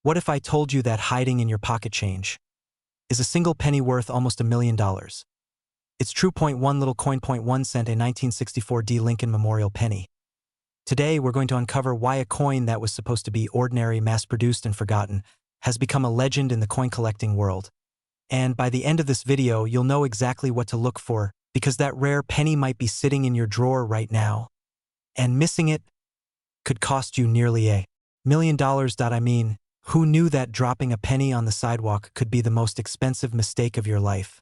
What if I told you that hiding in your pocket change is a single penny worth almost $1 million? It's true. Point one little coin, point 1 cent, a 1964 D Lincoln Memorial penny. Today, we're going to uncover why a coin that was supposed to be ordinary, mass-produced, and forgotten has become a legend in the coin collecting world. And by the end of this video, you'll know exactly what to look for, because that rare penny might be sitting in your drawer right now. And missing it could cost you nearly $1 million. I mean, who knew that dropping a penny on the sidewalk could be the most expensive mistake of your life?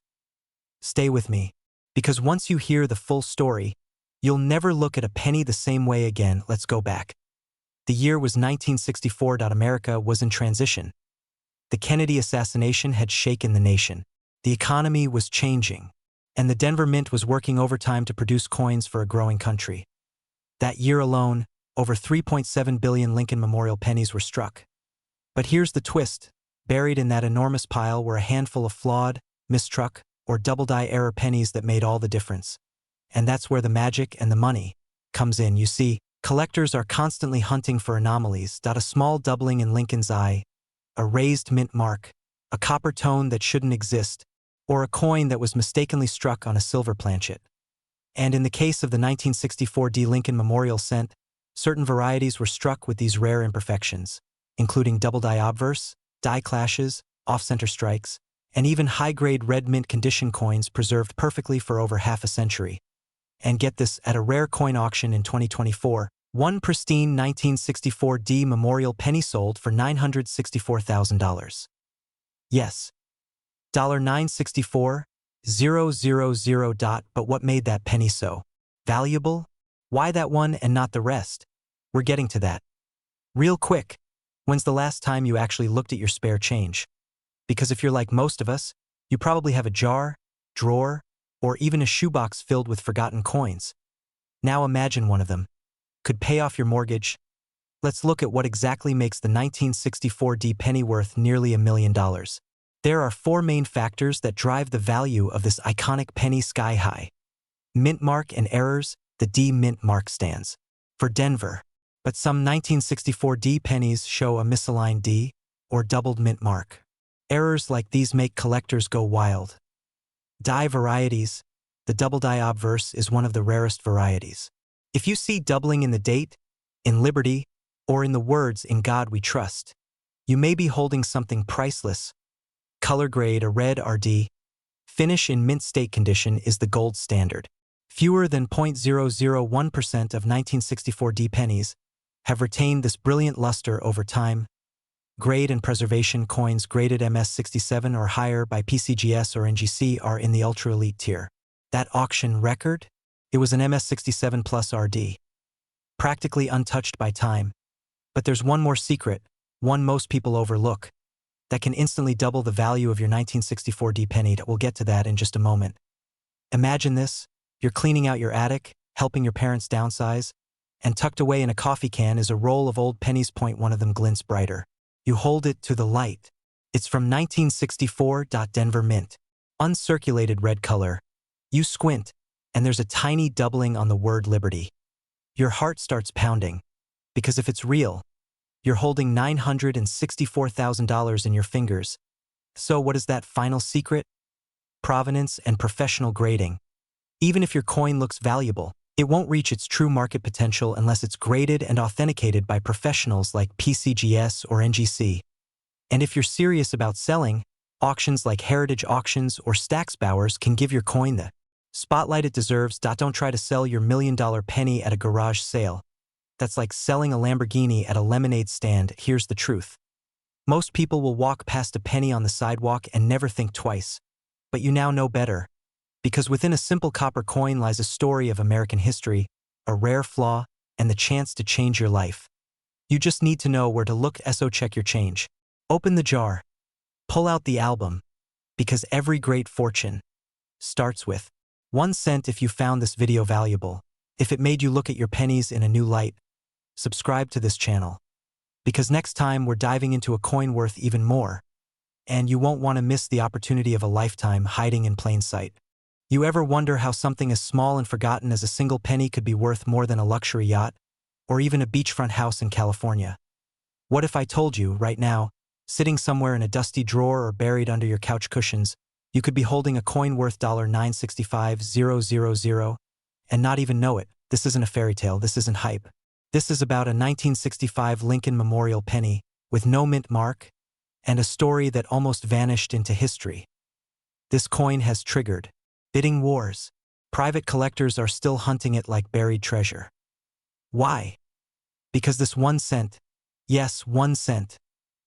Stay with me, because once you hear the full story, you'll never look at a penny the same way again. Let's go back. The year was 1964. America was in transition. The Kennedy assassination had shaken the nation. The economy was changing, and the Denver Mint was working overtime to produce coins for a growing country. That year alone, over 3.7 billion Lincoln Memorial pennies were struck. But here's the twist. Buried in that enormous pile were a handful of flawed, mistruck, or double-die error pennies that made all the difference. And that's where the magic and the money comes in. You see, collectors are constantly hunting for anomalies. A small doubling in Lincoln's eye, a raised mint mark, a copper tone that shouldn't exist, or a coin that was mistakenly struck on a silver planchet. And in the case of the 1964 D Lincoln Memorial cent, certain varieties were struck with these rare imperfections, including double-die obverse, die clashes, off-center strikes, and even high-grade red mint condition coins preserved perfectly for over half a century. And get this, at a rare coin auction in 2024, one pristine 1964 D Memorial penny sold for $964,000. Yes, $964,000. But what made that penny so valuable? Why that one and not the rest? We're getting to that. Real quick, when's the last time you actually looked at your spare change? Because if you're like most of us, you probably have a jar, drawer, or even a shoebox filled with forgotten coins. Now imagine one of them could pay off your mortgage. Let's look at what exactly makes the 1964 D penny worth nearly $1 million. There are 4 main factors that drive the value of this iconic penny sky high. Mint mark and errors. The D mint mark stands for Denver, but some 1964 D pennies show a misaligned D or doubled mint mark. Errors like these make collectors go wild. Die varieties. The double-die obverse is one of the rarest varieties. If you see doubling in the date, in liberty, or in the words "In God We Trust," you may be holding something priceless. Color grade, a red RD. Finish in mint state condition is the gold standard. Fewer than 0.001% of 1964 D pennies have retained this brilliant luster over time. Grade and preservation. Coins graded MS67 or higher by PCGS or NGC are in the ultra-elite tier. That auction record? It was an MS67 plus RD. Practically untouched by time. But there's one more secret, one most people overlook, that can instantly double the value of your 1964 D penny. We'll get to that in just a moment. Imagine this. You're cleaning out your attic, helping your parents downsize, and tucked away in a coffee can is a roll of old pennies. Point one of them glints brighter. You hold it to the light. It's from 1964. Denver Mint. Uncirculated red color. You squint, and there's a tiny doubling on the word liberty. Your heart starts pounding, because if it's real, you're holding $964,000 in your fingers. So what is that final secret? Provenance and professional grading. Even if your coin looks valuable, it won't reach its true market potential unless it's graded and authenticated by professionals like PCGS or NGC. And if you're serious about selling, auctions like Heritage Auctions or Stack's Bowers can give your coin the spotlight it deserves. Don't try to sell your $1 million penny at a garage sale. That's like selling a Lamborghini at a lemonade stand. Here's the truth. Most people will walk past a penny on the sidewalk and never think twice. But you now know better. Because within a simple copper coin lies a story of American history, a rare flaw, and the chance to change your life. You just need to know where to look. So check your change. Open the jar. Pull out the album. Because every great fortune starts with 1 cent. If you found this video valuable, if it made you look at your pennies in a new light, subscribe to this channel. Because next time we're diving into a coin worth even more. And you won't want to miss the opportunity of a lifetime hiding in plain sight. You ever wonder how something as small and forgotten as a single penny could be worth more than a luxury yacht, or even a beachfront house in California? What if I told you, right now, Sitting somewhere in a dusty drawer or buried under your couch cushions, you could be holding a coin worth $965,000 and not even know it. This isn't a fairy tale, this isn't hype. This is about a 1965 Lincoln Memorial penny with no mint mark and a story that almost vanished into history. This coin has triggered bidding wars. Private collectors are still hunting it like buried treasure. Why? Because this 1 cent, yes, 1 cent,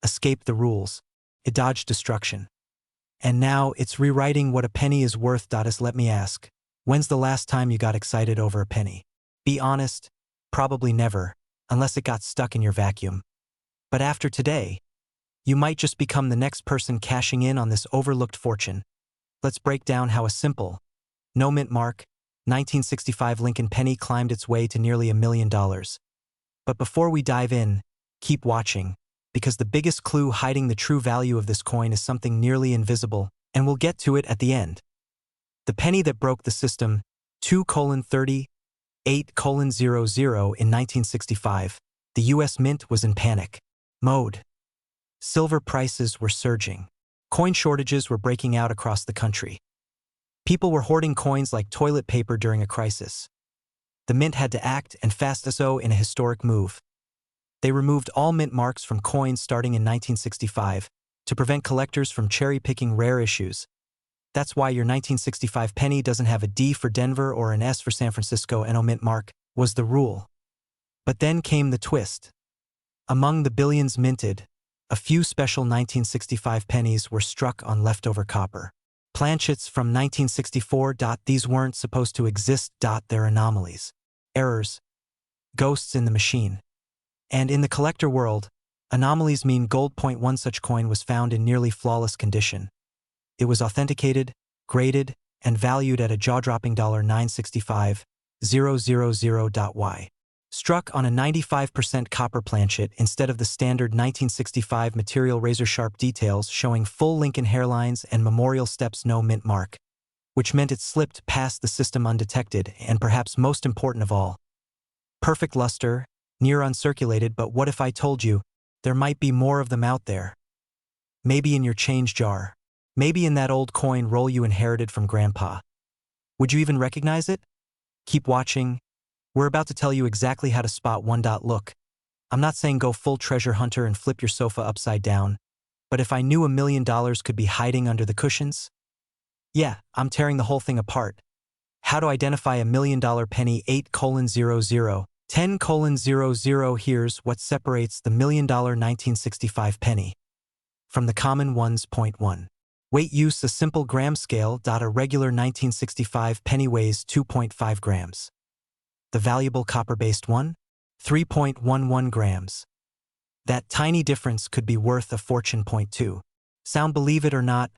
escaped the rules. It dodged destruction. And now it's rewriting what a penny is worth. Let me ask, when's the last time you got excited over a penny? Be honest, probably never, unless it got stuck in your vacuum. But after today, you might just become the next person cashing in on this overlooked fortune. Let's break down how a simple, no mint mark, 1965 Lincoln penny climbed its way to nearly $1 million. But before we dive in, keep watching, because the biggest clue hiding the true value of this coin is something nearly invisible, and we'll get to it at the end. The penny that broke the system, 2:30, 8:00 in 1965, the U.S. Mint was in panic mode. Silver prices were surging. Coin shortages were breaking out across the country. People were hoarding coins like toilet paper during a crisis. The mint had to act, and fast so, in a historic move. They removed all mint marks from coins starting in 1965 to prevent collectors from cherry-picking rare issues. That's why your 1965 penny doesn't have a D for Denver or an S for San Francisco and no mint mark, was the rule. But then came the twist. Among the billions minted, a few special 1965 pennies were struck on leftover copper. Planchets from 1964. These weren't supposed to exist. They're anomalies. Errors. Ghosts in the machine. And in the collector world, anomalies mean gold. One such coin was found in nearly flawless condition. It was authenticated, graded, and valued at a jaw-dropping $965,000. Struck on a 95% copper planchet instead of the standard 1965 material razor-sharp details showing full Lincoln hairlines and memorial steps, no mint mark, which meant it slipped past the system undetected, and perhaps most important of all, perfect luster, near uncirculated. But what if I told you there might be more of them out there? Maybe in your change jar. Maybe in that old coin roll you inherited from Grandpa. Would you even recognize it? Keep watching. We're about to tell you exactly how to spot one. Look, I'm not saying go full treasure hunter and flip your sofa upside down, but if I knew $1 million could be hiding under the cushions? Yeah, I'm tearing the whole thing apart. How to identify $1 million penny 8:00, 10:00. Here's what separates the $1 million 1965 penny from the common ones. Point 1. Weight use: a simple gram scale. A regular 1965 penny weighs 2.5 grams. The valuable copper-based one? 3.11 grams. That tiny difference could be worth a fortune. Point 2. Sound: believe it or not,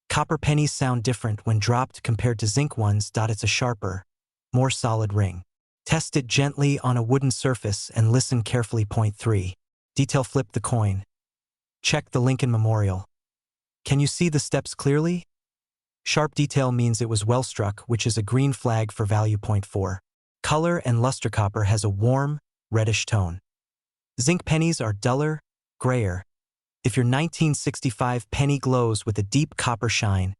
copper pennies sound different when dropped compared to zinc ones. It's a sharper, more solid ring. Test it gently on a wooden surface and listen carefully. Point 3. Detail: flip the coin. Check the Lincoln Memorial. Can you see the steps clearly? Sharp detail means it was well struck, which is a green flag for value. Point 4. Color and luster: copper has a warm, reddish tone. Zinc pennies are duller, grayer. If your 1965 penny glows with a deep copper shine,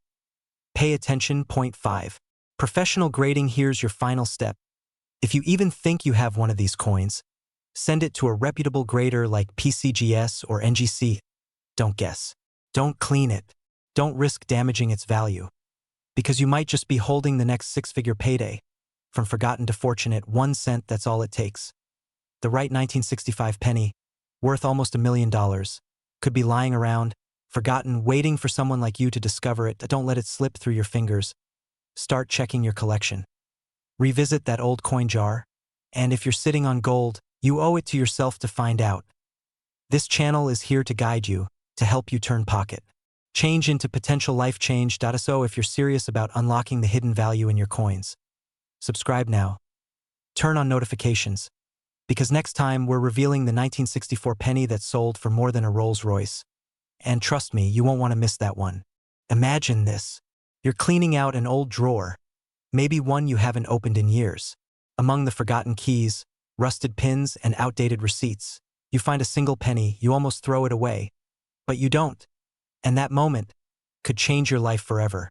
pay attention. Point 5. Professional grading: here's your final step. If you even think you have one of these coins, send it to a reputable grader like PCGS or NGC. Don't guess. Don't clean it. Don't risk damaging its value. Because you might just be holding the next six-figure payday. From forgotten to fortunate, 1 cent, that's all it takes. The right 1965 penny, worth almost $1 million, could be lying around, forgotten, waiting for someone like you to discover it. Don't let it slip through your fingers. Start checking your collection. Revisit that old coin jar, and if you're sitting on gold, you owe it to yourself to find out. This channel is here to guide you, to help you turn pocket change into potential life change. So if you're serious about unlocking the hidden value in your coins, subscribe now. Turn on notifications, because next time we're revealing the 1964 penny that sold for more than a Rolls-Royce. And trust me, you won't want to miss that one. Imagine this. You're cleaning out an old drawer, maybe one you haven't opened in years. Among the forgotten keys, rusted pins, and outdated receipts, you find a single penny. You almost throw it away. But you don't. And that moment could change your life forever.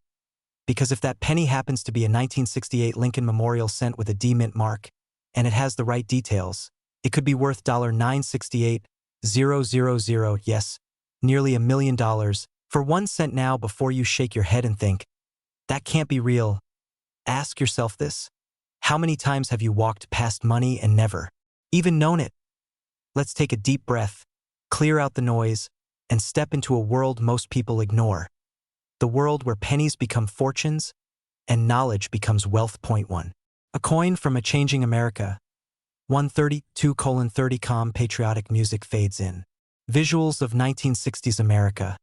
Because if that penny happens to be a 1968 Lincoln Memorial cent with a D mint mark, and it has the right details, it could be worth $968,000, yes, nearly $1 million, for 1 cent now. Before you shake your head and think, that can't be real, ask yourself this. How many times have you walked past money and never even known it? Let's take a deep breath, clear out the noise, and step into a world most people ignore. The world where pennies become fortunes and knowledge becomes wealth. Point 1. A coin from a changing America. 132:30 calm patriotic music fades in. Visuals of 1960s America.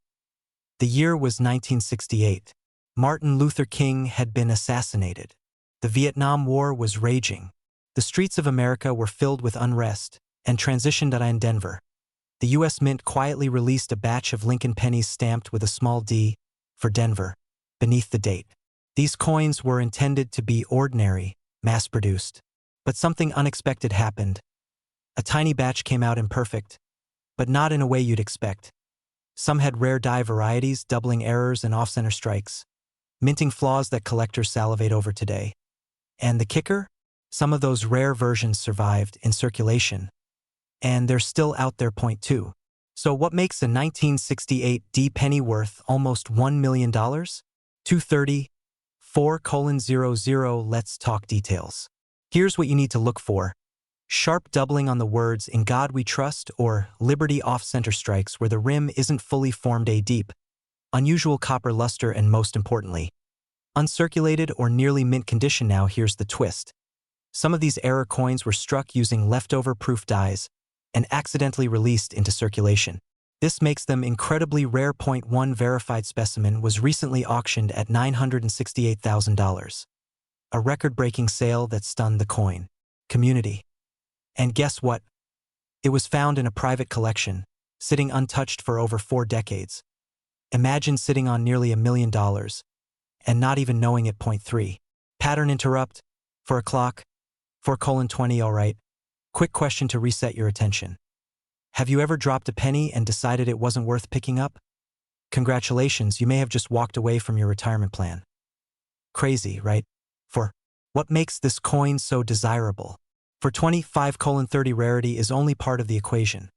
The year was 1968. Martin Luther King had been assassinated. The Vietnam War was raging. The streets of America were filled with unrest and transitioned in Denver. The U.S. Mint quietly released a batch of Lincoln pennies stamped with a small D for Denver beneath the date. These coins were intended to be ordinary, mass-produced. But something unexpected happened. A tiny batch came out imperfect, but not in a way you'd expect. Some had rare die varieties, doubling errors and off-center strikes, minting flaws that collectors salivate over today. And the kicker? Some of those rare versions survived in circulation, and they're still out there. Point 2. So what makes a 1968 D penny worth almost $1 million? 234:00. Let's talk details. Here's what you need to look for. Sharp doubling on the words "In God We Trust" or "Liberty" off-center strikes where the rim isn't fully formed. A deep, unusual copper luster, and most importantly, uncirculated or nearly mint condition. Now here's the twist. Some of these error coins were struck using leftover proof dies and accidentally released into circulation. This makes them incredibly rare. Point 1. Verified specimen was recently auctioned at $968,000. A record-breaking sale that stunned the coin community. And guess what? It was found in a private collection, sitting untouched for over 4 decades. Imagine sitting on nearly $1 million and not even knowing it. Point 3. Pattern interrupt for a clock. 4:20. All right. Quick question to reset your attention. Have you ever dropped a penny and decided it wasn't worth picking up? Congratulations, you may have just walked away from your retirement plan. Crazy, right? For what makes this coin so desirable? For 25:30, rarity is only part of the equation.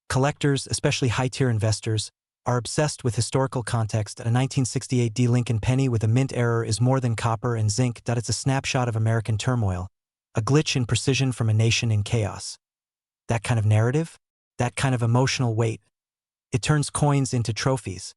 Collectors, especially high-tier investors, are obsessed with historical context. A 1968 D Lincoln penny with a mint error is more than copper and zinc. It's a snapshot of American turmoil, a glitch in precision from a nation in chaos. That kind of narrative, that kind of emotional weight, it turns coins into trophies.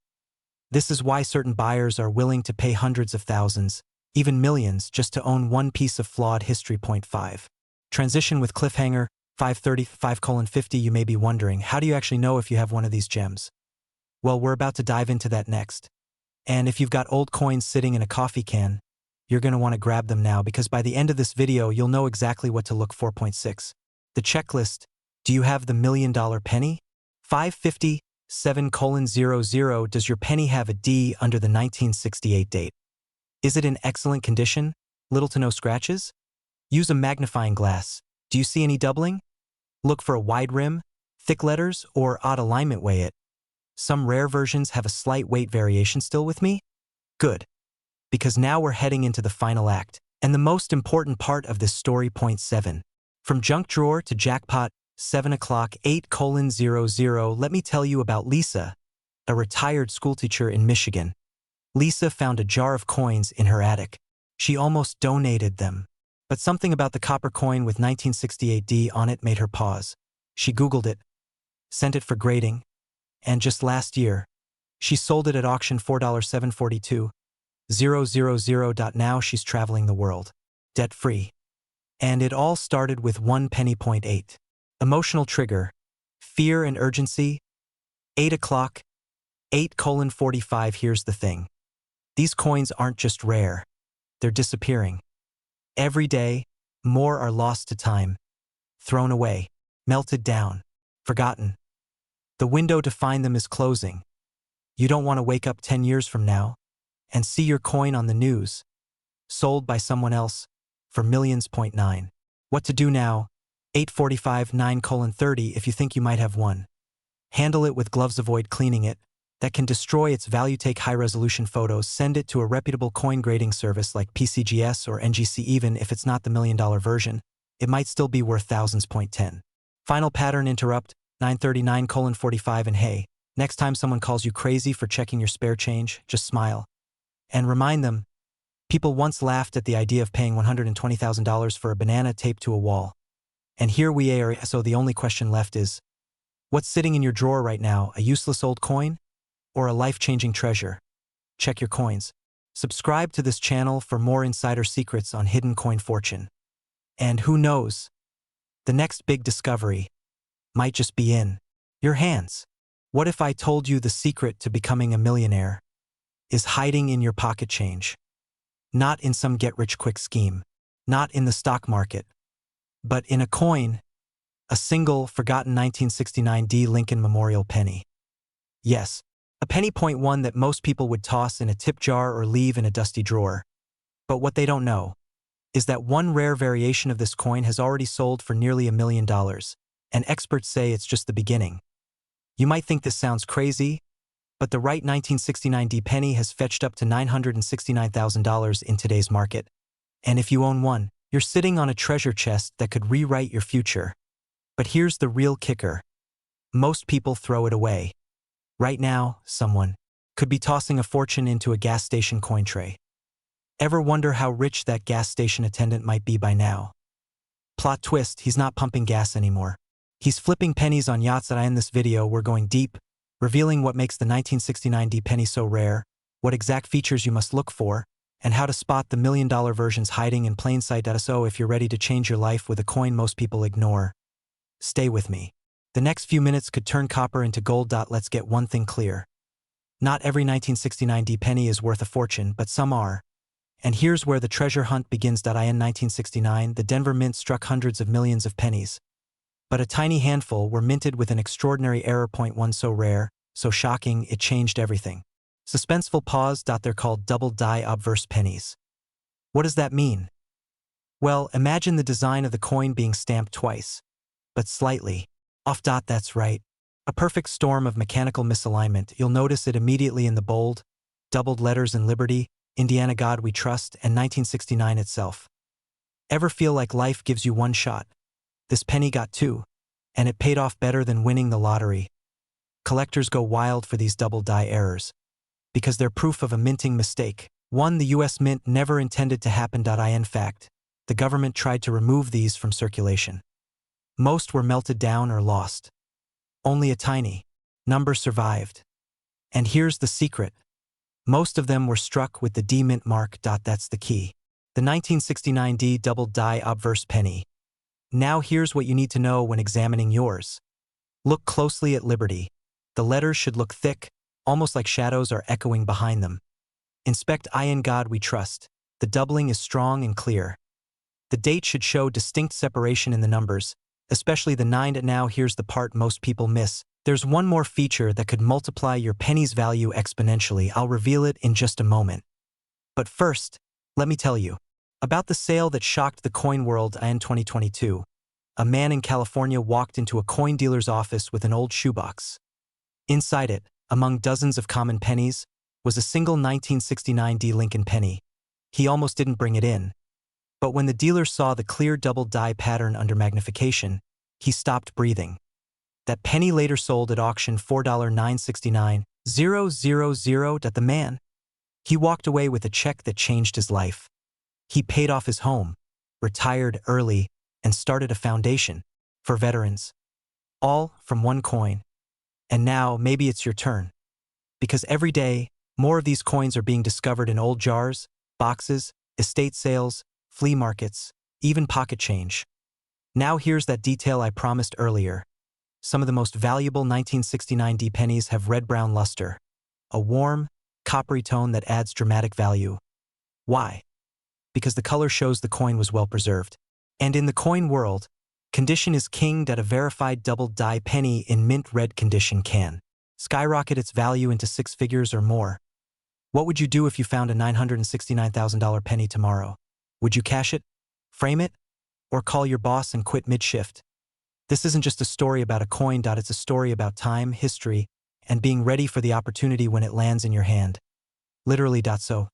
This is why certain buyers are willing to pay hundreds of thousands, even millions, just to own one piece of flawed history. Point 5. Transition with cliffhanger. 5:35:50. You may be wondering, how do you actually know if you have one of these gems? Well, we're about to dive into that next. And if you've got old coins sitting in a coffee can, you're going to want to grab them now, because by the end of this video, you'll know exactly what to look for. Point 6. The checklist. Do you have the $1 million penny? 5:57:00. Does your penny have a D under the 1968 date? Is it in excellent condition? Little to no scratches? Use a magnifying glass. Do you see any doubling? Look for a wide rim, thick letters, or odd alignment. Weigh it. Some rare versions have a slight weight variation. Still with me? Good. Because now we're heading into the final act, and the most important part of this story. Point 7. From junk drawer to jackpot. 7:08:00. Let me tell you about Lisa, a retired schoolteacher in Michigan. Lisa found a jar of coins in her attic. She almost donated them. But something about the copper coin with 1968 D on it made her pause. She Googled it, sent it for grading, and just last year, she sold it at auction $4.742,000. Now she's traveling the world, debt-free. And it all started with 1 penny. Point 8. Emotional trigger, fear and urgency. 8 o'clock, 8:45. Here's the thing. These coins aren't just rare, they're disappearing. Every day, more are lost to time, thrown away, melted down, forgotten. The window to find them is closing. You don't want to wake up 10 years from now and see your coin on the news, sold by someone else for millions. Point 9. What to do now? 8:45:9:30. If you think you might have one, Handle it with gloves, avoid cleaning it. That can destroy its value. Take high-resolution photos, send it to a reputable coin grading service like PCGS or NGC. Even if it's not the $1 million version, it might still be worth thousands. Point 10. Final pattern interrupt, 939:45. And hey, next time someone calls you crazy for checking your spare change, just smile. And remind them, people once laughed at the idea of paying $120,000 for a banana taped to a wall. And here we are, so the only question left is, what's sitting in your drawer right now, a useless old coin? Or a life-changing treasure? Check your coins. Subscribe to this channel for more insider secrets on hidden coin fortune. And who knows, the next big discovery might just be in your hands. What if I told you the secret to becoming a millionaire is hiding in your pocket change? Not in some get-rich-quick scheme, not in the stock market, but in a coin, a single, forgotten 1969 D. Lincoln Memorial penny. Yes, a penny. Point one that most people would toss in a tip jar or leave in a dusty drawer. But what they don't know is that one rare variation of this coin has already sold for nearly $1 million, and experts say it's just the beginning. You might think this sounds crazy, but the right 1969 D penny has fetched up to $969,000 in today's market. And if you own one, you're sitting on a treasure chest that could rewrite your future. But here's the real kicker. Most people throw it away. Right now, someone could be tossing a fortune into a gas station coin tray. Ever wonder how rich that gas station attendant might be by now? Plot twist, he's not pumping gas anymore. He's flipping pennies on yachts. In this video, we're going deep, revealing what makes the 1969 D penny so rare, what exact features you must look for, and how to spot the $1 million versions hiding in plain sight. So if you're ready to change your life with a coin most people ignore, stay with me. The next few minutes could turn copper into gold. Let's get one thing clear. Not every 1969 D penny is worth a fortune, but some are. And here's where the treasure hunt begins. In 1969, the Denver Mint struck hundreds of millions of pennies. But a tiny handful were minted with an extraordinary error. Point one, so rare, so shocking, it changed everything. Suspenseful pause. They're called double die obverse pennies. What does that mean? Well, imagine the design of the coin being stamped twice, but slightly off. That's right. A perfect storm of mechanical misalignment. You'll notice it immediately in the bold, doubled letters in Liberty, Indiana God We Trust, and 1969 itself. Ever feel like life gives you one shot? This penny got two, and it paid off better than winning the lottery. Collectors go wild for these double die errors, because they're proof of a minting mistake. One the US Mint never intended to happen. In fact, the government tried to remove these from circulation. Most were melted down or lost. Only a tiny number survived. And here's the secret. Most of them were struck with the D Mint mark. That's the key. The 1969 D double die obverse penny. Now here's what you need to know when examining yours. Look closely at Liberty. The letters should look thick, almost like shadows are echoing behind them. Inspect In God We Trust. The doubling is strong and clear. The date should show distinct separation in the numbers, especially the 9. Now here's the part most people miss. There's one more feature that could multiply your penny's value exponentially. I'll reveal it in just a moment. But first, let me tell you about the sale that shocked the coin world in 2022. A man in California walked into a coin dealer's office with an old shoebox. Inside it, among dozens of common pennies, was a single 1969 D Lincoln penny. He almost didn't bring it in. But when the dealer saw the clear double die pattern under magnification, he stopped breathing. That penny later sold at auction $4,969,000. The man, he walked away with a check that changed his life. He paid off his home, retired early, and started a foundation for veterans. All from one coin. And now maybe it's your turn. Because every day, more of these coins are being discovered in old jars, boxes, estate sales, flea markets, even pocket change. Now here's that detail I promised earlier. Some of the most valuable 1969 D pennies have red-brown luster, a warm, coppery tone that adds dramatic value. Why? Because the color shows the coin was well preserved. And in the coin world, condition is king. A verified double die penny in mint red condition can skyrocket its value into six figures or more. What would you do if you found a $969,000 penny tomorrow? Would you cash it, frame it, or call your boss and quit mid-shift? This isn't just a story about a coin. It's a story about time, history, and being ready for the opportunity when it lands in your hand. Literally. So,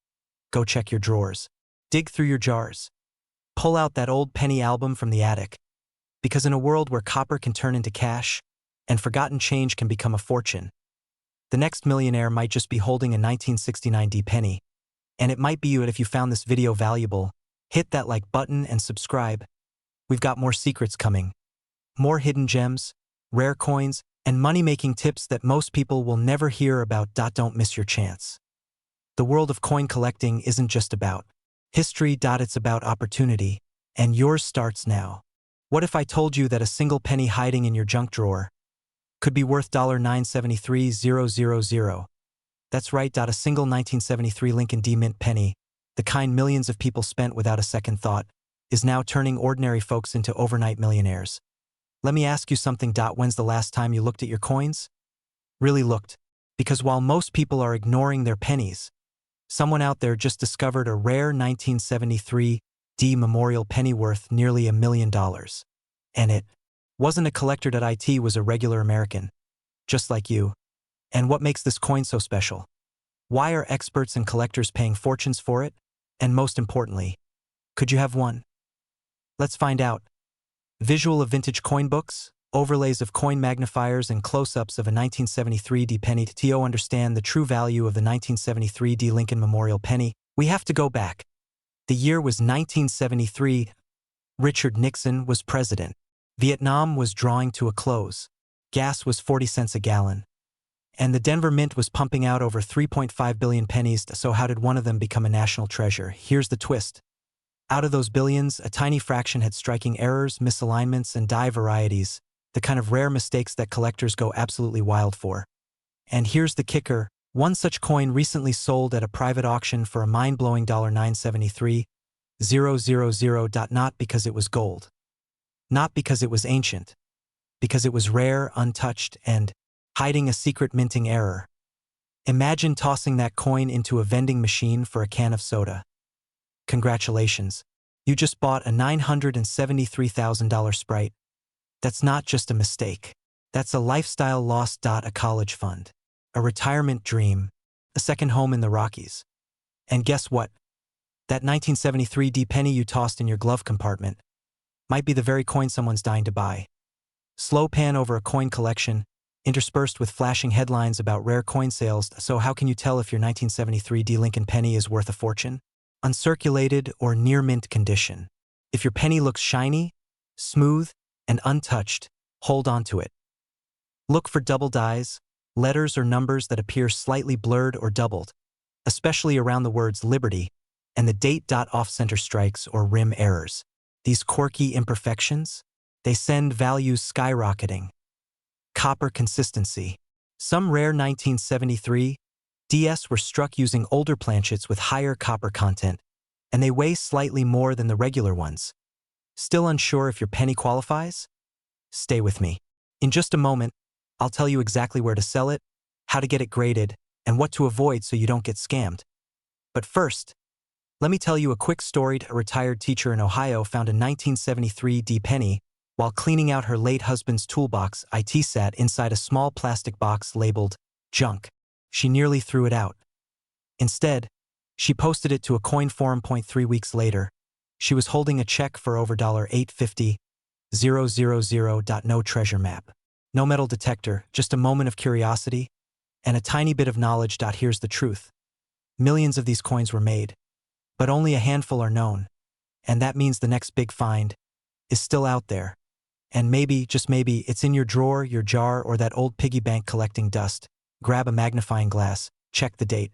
go check your drawers. Dig through your jars. Pull out that old penny album from the attic. Because in a world where copper can turn into cash, and forgotten change can become a fortune, the next millionaire might just be holding a 1969 D penny. And it might be you. And if you found this video valuable, hit that like button and subscribe. We've got more secrets coming. More hidden gems, rare coins, and money-making tips that most people will never hear about. Don't miss your chance. The world of coin collecting isn't just about history. It's about opportunity, and yours starts now. What if I told you that a single penny hiding in your junk drawer could be worth $973,000? That's right. A single 1973 Lincoln D Mint penny, the kind millions of people spent without a second thought, is now turning ordinary folks into overnight millionaires. Let me ask you something. When's the last time you looked at your coins? Really looked. Because while most people are ignoring their pennies, someone out there just discovered a rare 1973 D memorial penny worth nearly $1 million. And it wasn't a collector. It was a regular American, just like you. And what makes this coin so special? Why are experts and collectors paying fortunes for it? And most importantly, could you have one? Let's find out. Visual of vintage coin books, overlays of coin magnifiers, and close-ups of a 1973 D penny. To understand the true value of the 1973 D Lincoln Memorial penny, we have to go back. The year was 1973. Richard Nixon was president. Vietnam was drawing to a close. Gas was 40 cents a gallon. And the Denver Mint was pumping out over 3.5 billion pennies. So how did one of them become a national treasure? Here's the twist. Out of those billions, a tiny fraction had striking errors, misalignments, and die varieties, the kind of rare mistakes that collectors go absolutely wild for. And here's the kicker. One such coin recently sold at a private auction for a mind-blowing $973,000. Not because it was gold. Not because it was ancient. Because it was rare, untouched, and hiding a secret minting error. Imagine tossing that coin into a vending machine for a can of soda. Congratulations. You just bought a $973,000 Sprite. That's not just a mistake. That's a lifestyle loss. A college fund. A retirement dream. A second home in the Rockies. And guess what? That 1973 D penny you tossed in your glove compartment might be the very coin someone's dying to buy. Slow pan over a coin collection, interspersed with flashing headlines about rare coin sales. So how can you tell if your 1973 D Lincoln penny is worth a fortune? Uncirculated or near mint condition. If your penny looks shiny, smooth, and untouched, hold on to it. Look for double dies, letters or numbers that appear slightly blurred or doubled, especially around the words Liberty and the date. Off-center strikes or rim errors. These quirky imperfections, they send values skyrocketing. Copper consistency. Some rare 1973 DS were struck using older planchets with higher copper content, and they weigh slightly more than the regular ones. Still unsure if your penny qualifies? Stay with me. In just a moment, I'll tell you exactly where to sell it, how to get it graded, and what to avoid so you don't get scammed. But first, let me tell you a quick story. A retired teacher in Ohio found a 1973 D penny while cleaning out her late husband's toolbox. It sat inside a small plastic box labeled junk. She nearly threw it out. Instead, she posted it to a coin forum. 3 weeks later, she was holding a check for over $850,000. No treasure map. No metal detector, just a moment of curiosity and a tiny bit of knowledge. Here's the truth. Millions of these coins were made, but only a handful are known. And that means the next big find is still out there. And maybe, just maybe, it's in your drawer, your jar, or that old piggy bank collecting dust. Grab a magnifying glass, check the date.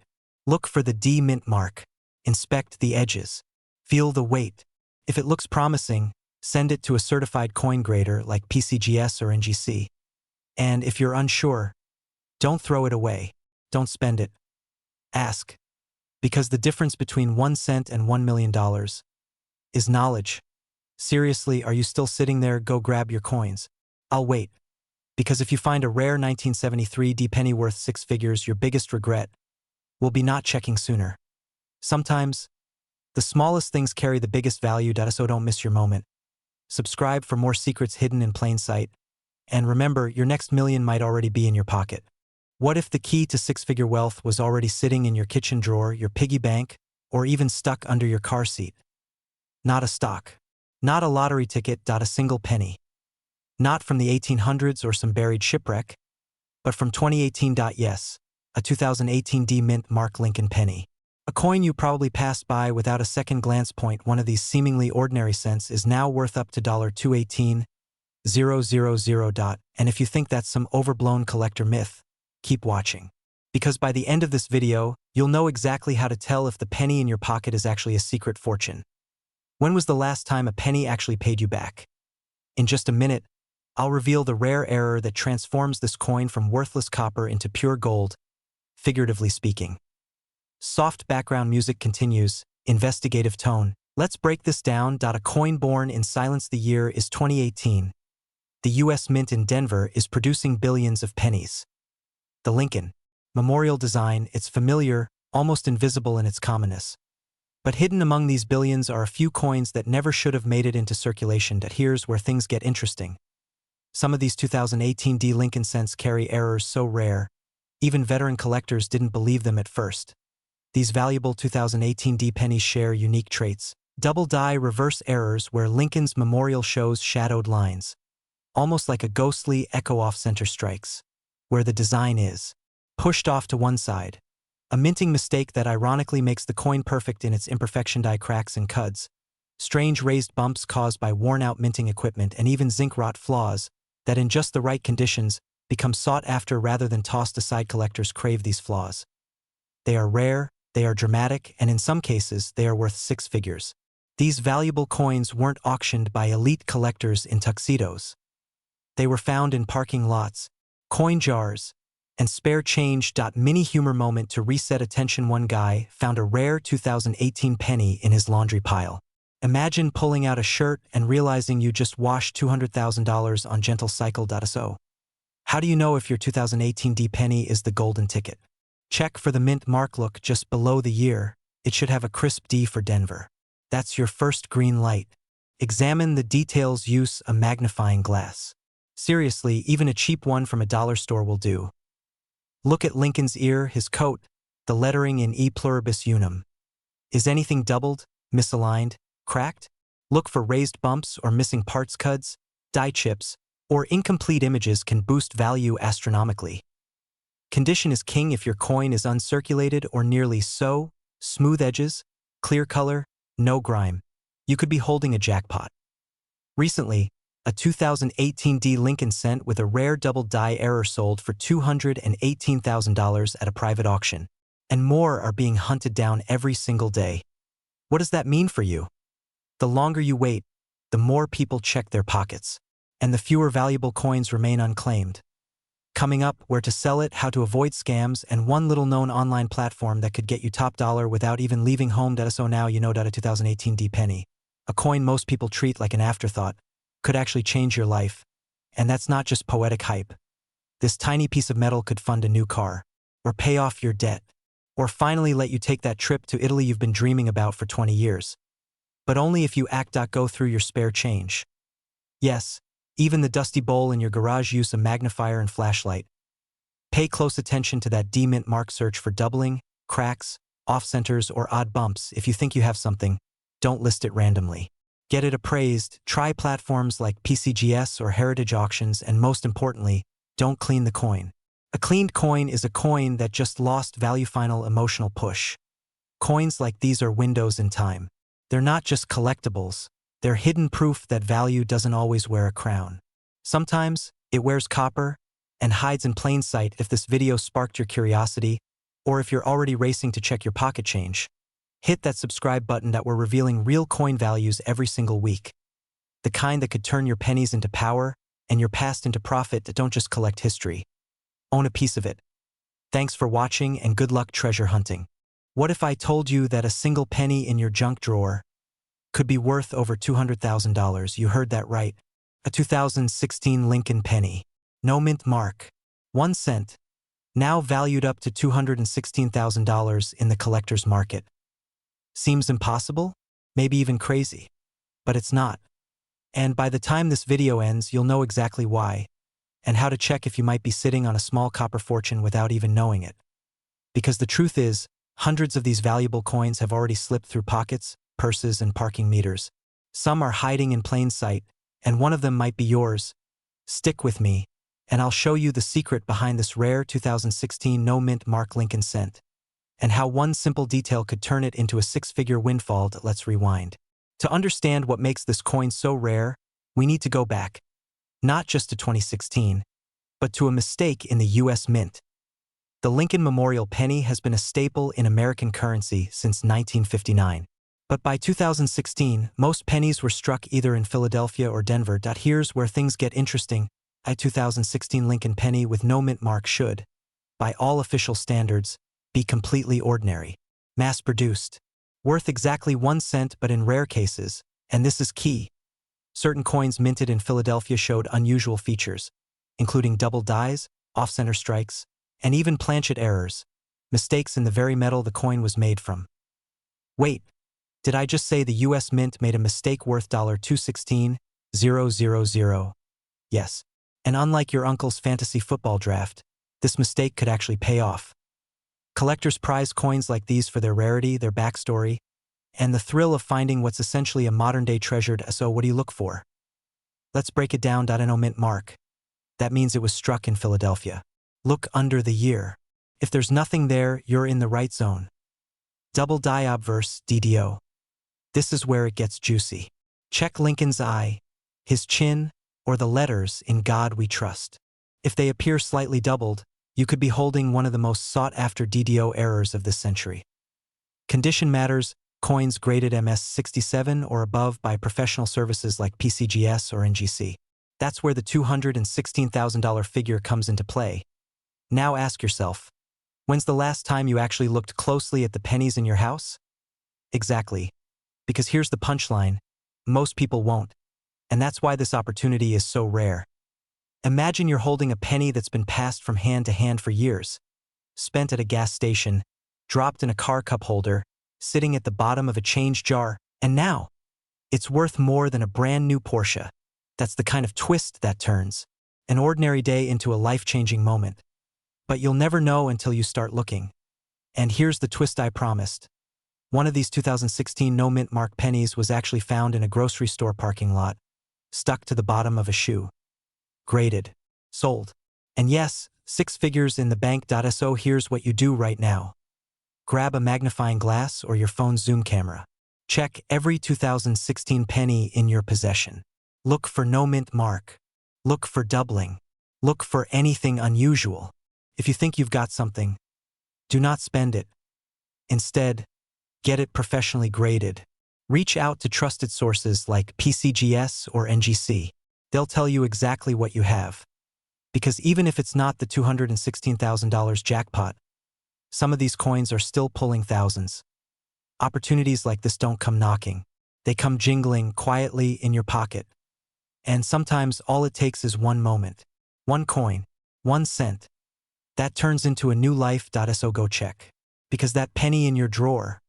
Look for the D mint mark. Inspect the edges. Feel the weight. If it looks promising, send it to a certified coin grader like PCGS or NGC. And if you're unsure, don't throw it away. Don't spend it. Ask. Because the difference between 1 cent and $1 million is knowledge. Seriously, are you still sitting there? Go grab your coins. I'll wait. Because if you find a rare 1973 D penny worth 6 figures, your biggest regret will be not checking sooner. Sometimes, the smallest things carry the biggest value. So don't miss your moment. subscribe for more secrets hidden in plain sight, and remember, your next million might already be in your pocket. What if the key to six-figure wealth was already sitting in your kitchen drawer, your piggy bank, or even stuck under your car seat? Not a stock. Not a lottery ticket. A single penny. Not from the 1800s or some buried shipwreck, but from 2018. Yes, a 2018 D mint Mark Lincoln penny. A coin you probably passed by without a second glance. Point one of these seemingly ordinary cents is now worth up to $218,000. And if you think that's some overblown collector myth, keep watching. Because by the end of this video, you'll know exactly how to tell if the penny in your pocket is actually a secret fortune. When was the last time a penny actually paid you back? In just a minute, I'll reveal the rare error that transforms this coin from worthless copper into pure gold, figuratively speaking. Soft background music continues, investigative tone. Let's break this down. A coin born in silence. The year is 2018. The U.S. Mint in Denver is producing billions of pennies. The Lincoln Memorial design, it's familiar, almost invisible in its commonness. But hidden among these billions are a few coins that never should have made it into circulation. Here's where things get interesting. Some of these 2018 D Lincoln cents carry errors so rare, even veteran collectors didn't believe them at first. These valuable 2018 D pennies share unique traits. Double die reverse errors where Lincoln's memorial shows shadowed lines, almost like a ghostly echo off-center strikes, where the design is pushed off to one side. A minting mistake that ironically makes the coin perfect in its imperfection. Die cracks and cuds, strange raised bumps caused by worn-out minting equipment, and even zinc rot flaws that in just the right conditions become sought after rather than tossed aside. Collectors crave these flaws. They are rare, they are dramatic, and in some cases, they are worth six figures. These valuable coins weren't auctioned by elite collectors in tuxedos. They were found in parking lots, coin jars, and spare change. Mini humor moment to reset attention. One guy found a rare 2018 penny in his laundry pile. Imagine pulling out a shirt and realizing you just washed $200,000 on gentle cycle. So, how do you know if your 2018 D penny is the golden ticket? Check for the mint mark. Look just below the year. It should have a crisp D for Denver. That's your first green light. Examine the details. Use a magnifying glass. Seriously, even a cheap one from a dollar store will do. Look at Lincoln's ear, his coat, the lettering in E pluribus unum. Is anything doubled, misaligned, cracked? Look for raised bumps or missing parts. Cuds, die chips, or incomplete images can boost value astronomically. Condition is king. If your coin is uncirculated or nearly so, smooth edges, clear color, no grime, you could be holding a jackpot. Recently, a 2018 D Lincoln cent with a rare double die error sold for $218,000 at a private auction, and more are being hunted down every single day. What does that mean for you? The longer you wait, the more people check their pockets, and the fewer valuable coins remain unclaimed. Coming up, where to sell it, how to avoid scams, and one little-known online platform that could get you top dollar without even leaving home. So now you know. A 2018 D penny, a coin most people treat like an afterthought, could actually change your life. And that's not just poetic hype. This tiny piece of metal could fund a new car, or pay off your debt, or finally let you take that trip to Italy you've been dreaming about for 20 years. But only if you act. Go through your spare change. Yes, even the dusty bowl in your garage. Use a magnifier and flashlight. Pay close attention to that D mint mark. Search for doubling, cracks, off-centers, or odd bumps. If you think you have something, don't list it randomly. Get it appraised, try platforms like PCGS or Heritage Auctions, and most importantly, don't clean the coin. A cleaned coin is a coin that just lost value. Final emotional push. Coins like these are windows in time. They're not just collectibles, they're hidden proof that value doesn't always wear a crown. Sometimes, it wears copper and hides in plain sight. If this video sparked your curiosity, or if you're already racing to check your pocket change, hit that subscribe button. We're revealing real coin values every single week. The kind that could turn your pennies into power and your past into profit. Don't just collect history. Own a piece of it. Thanks for watching and good luck treasure hunting. What if I told you that a single penny in your junk drawer could be worth over $200,000? You heard that right. A 2016 Lincoln penny. No mint mark. 1 cent. Now valued up to $216,000 in the collector's market. Seems impossible? Maybe even crazy. But it's not. And by the time this video ends, you'll know exactly why, and how to check if you might be sitting on a small copper fortune without even knowing it. Because the truth is, hundreds of these valuable coins have already slipped through pockets, purses, and parking meters. Some are hiding in plain sight, and one of them might be yours. Stick with me, and I'll show you the secret behind this rare 2016 no-mint Mark Lincoln cent, and how one simple detail could turn it into a six-figure windfall. Let's rewind. To understand what makes this coin so rare, we need to go back, not just to 2016, but to a mistake in the U.S. Mint. The Lincoln Memorial penny has been a staple in American currency since 1959. But by 2016, most pennies were struck either in Philadelphia or Denver. Here's where things get interesting. A 2016 Lincoln penny with no mint mark should, by all official standards, be completely ordinary. Mass-produced. Worth exactly 1 cent, but in rare cases, and this is key, certain coins minted in Philadelphia showed unusual features, including double dies, off-center strikes, and even planchet errors, mistakes in the very metal the coin was made from. Wait, did I just say the U.S. Mint made a mistake worth $216,000? Yes, and unlike your uncle's fantasy football draft, this mistake could actually pay off. Collectors prize coins like these for their rarity, their backstory, and the thrill of finding what's essentially a modern-day treasure. So what do you look for? Let's break it down. No mint mark. That means it was struck in Philadelphia. Look under the year. If there's nothing there, you're in the right zone. Double die obverse, DDO. This is where it gets juicy. Check Lincoln's eye, his chin, or the letters "In God We Trust." If they appear slightly doubled, you could be holding one of the most sought-after DDO errors of this century. Condition matters. Coins graded MS67 or above by professional services like PCGS or NGC. That's where the $216,000 figure comes into play. Now ask yourself, when's the last time you actually looked closely at the pennies in your house? Exactly. Because here's the punchline, most people won't. And that's why this opportunity is so rare. Imagine you're holding a penny that's been passed from hand to hand for years, spent at a gas station, dropped in a car cup holder, sitting at the bottom of a change jar, and now, it's worth more than a brand new Porsche. That's the kind of twist that turns an ordinary day into a life-changing moment. But you'll never know until you start looking. And here's the twist I promised. One of these 2016 no-mint mark pennies was actually found in a grocery store parking lot, stuck to the bottom of a shoe. Graded. Sold. And yes, 6 figures in the bank. So here's what you do right now. Grab a magnifying glass or your phone's zoom camera. Check every 2016 penny in your possession. Look for no mint mark. Look for doubling. Look for anything unusual. If you think you've got something, do not spend it. Instead, get it professionally graded. Reach out to trusted sources like PCGS or NGC. They'll tell you exactly what you have. Because even if it's not the $216,000 jackpot, some of these coins are still pulling thousands. Opportunities like this don't come knocking. They come jingling quietly in your pocket. And sometimes all it takes is one moment, one coin, 1 cent. That turns into a new life. So go check. Because that penny in your drawer,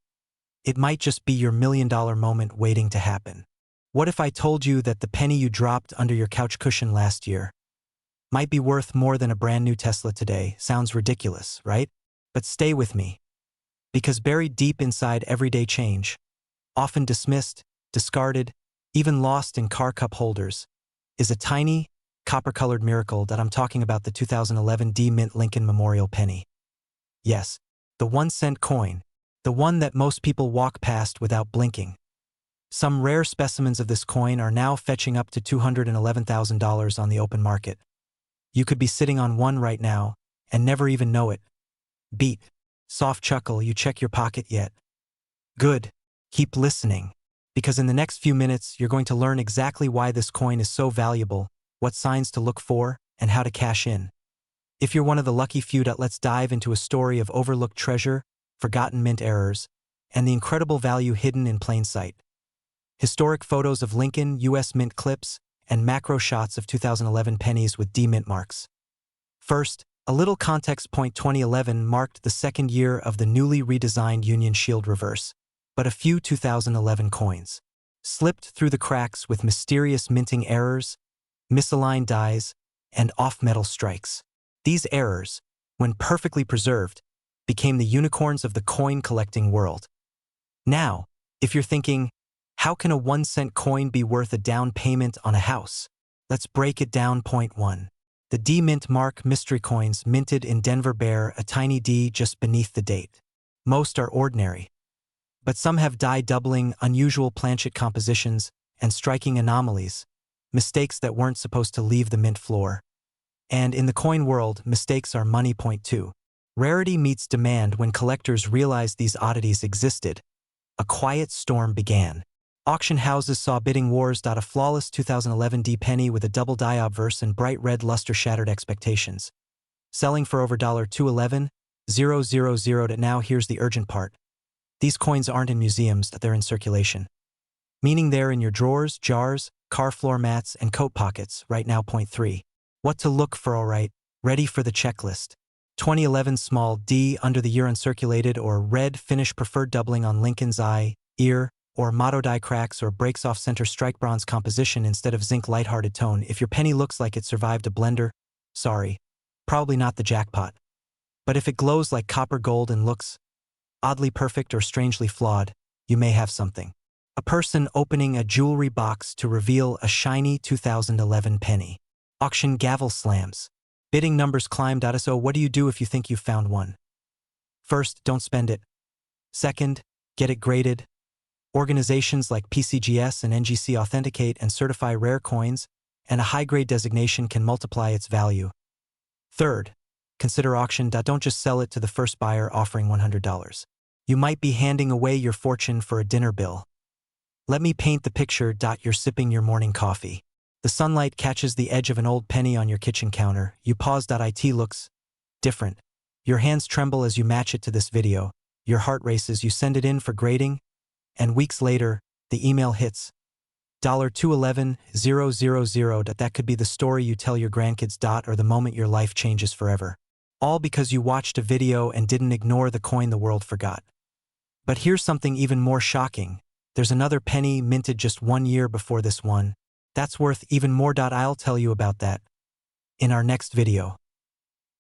it might just be your $1 million moment waiting to happen. What if I told you that the penny you dropped under your couch cushion last year might be worth more than a brand new Tesla today? Sounds ridiculous, right? But stay with me. Because buried deep inside everyday change, often dismissed, discarded, even lost in car cup holders, is a tiny, copper-colored miracle. That I'm talking about the 2011 D-Mint Lincoln Memorial penny. Yes, the 1 cent coin, the one that most people walk past without blinking. Some rare specimens of this coin are now fetching up to $211,000 on the open market. You could be sitting on one right now and never even know it. Beat. Soft chuckle. You check your pocket yet? Good. Keep listening. Because in the next few minutes, you're going to learn exactly why this coin is so valuable, what signs to look for, and how to cash in. If you're one of the lucky few, let's dive into a story of overlooked treasure, forgotten mint errors, and the incredible value hidden in plain sight. Historic photos of Lincoln, U.S. Mint clips, and macro shots of 2011 pennies with D-Mint marks. First, a little context point. 2011 marked the second year of the newly redesigned Union Shield reverse, but a few 2011 coins slipped through the cracks with mysterious minting errors, misaligned dies, and off-metal strikes. These errors, when perfectly preserved, became the unicorns of the coin-collecting world. Now, if you're thinking, how can a 1-cent coin be worth a down payment on a house? Let's break it down. Point 1. The D Mint Mark mystery coins minted in Denver bear a tiny D just beneath the date. Most are ordinary, but some have die doubling, unusual planchet compositions, and striking anomalies, mistakes that weren't supposed to leave the mint floor. And in the coin world, mistakes are money. Point 2. Rarity meets demand. When collectors realized these oddities existed, a quiet storm began. Auction houses saw bidding wars. A flawless 2011 D penny with a double die obverse and bright red luster shattered expectations, selling for over $211,000. Now here's the urgent part. These coins aren't in museums, they're in circulation. Meaning they're in your drawers, jars, car floor mats, and coat pockets right now. Point 3. What to look for. Alright, ready for the checklist. 2011 small D under the year uncirculated or red finish preferred doubling on Lincoln's eye, ear, or motto die cracks or breaks off center strike bronze composition instead of zinc lighthearted tone. If your penny looks like it survived a blender, sorry, probably not the jackpot. But if it glows like copper gold and looks oddly perfect or strangely flawed, you may have something. A person opening a jewelry box to reveal a shiny 2011 penny. Auction gavel slams. Bidding numbers climb. So what do you do if you think you've found one? First, don't spend it. Second, get it graded. Organizations like PCGS and NGC authenticate and certify rare coins, and a high-grade designation can multiply its value. Third, consider auction. Don't just sell it to the first buyer offering $100. You might be handing away your fortune for a dinner bill. Let me paint the picture. You're sipping your morning coffee. The sunlight catches the edge of an old penny on your kitchen counter. You pause. It looks different. Your hands tremble as you match it to this video. Your heart races. You send it in for grading, and weeks later, the email hits. $211,000. That could be the story you tell your grandkids. Or the moment your life changes forever. All because you watched a video and didn't ignore the coin the world forgot. But here's something even more shocking. There's another penny minted just 1 year before this one. That's worth even more. I'll tell you about that in our next video.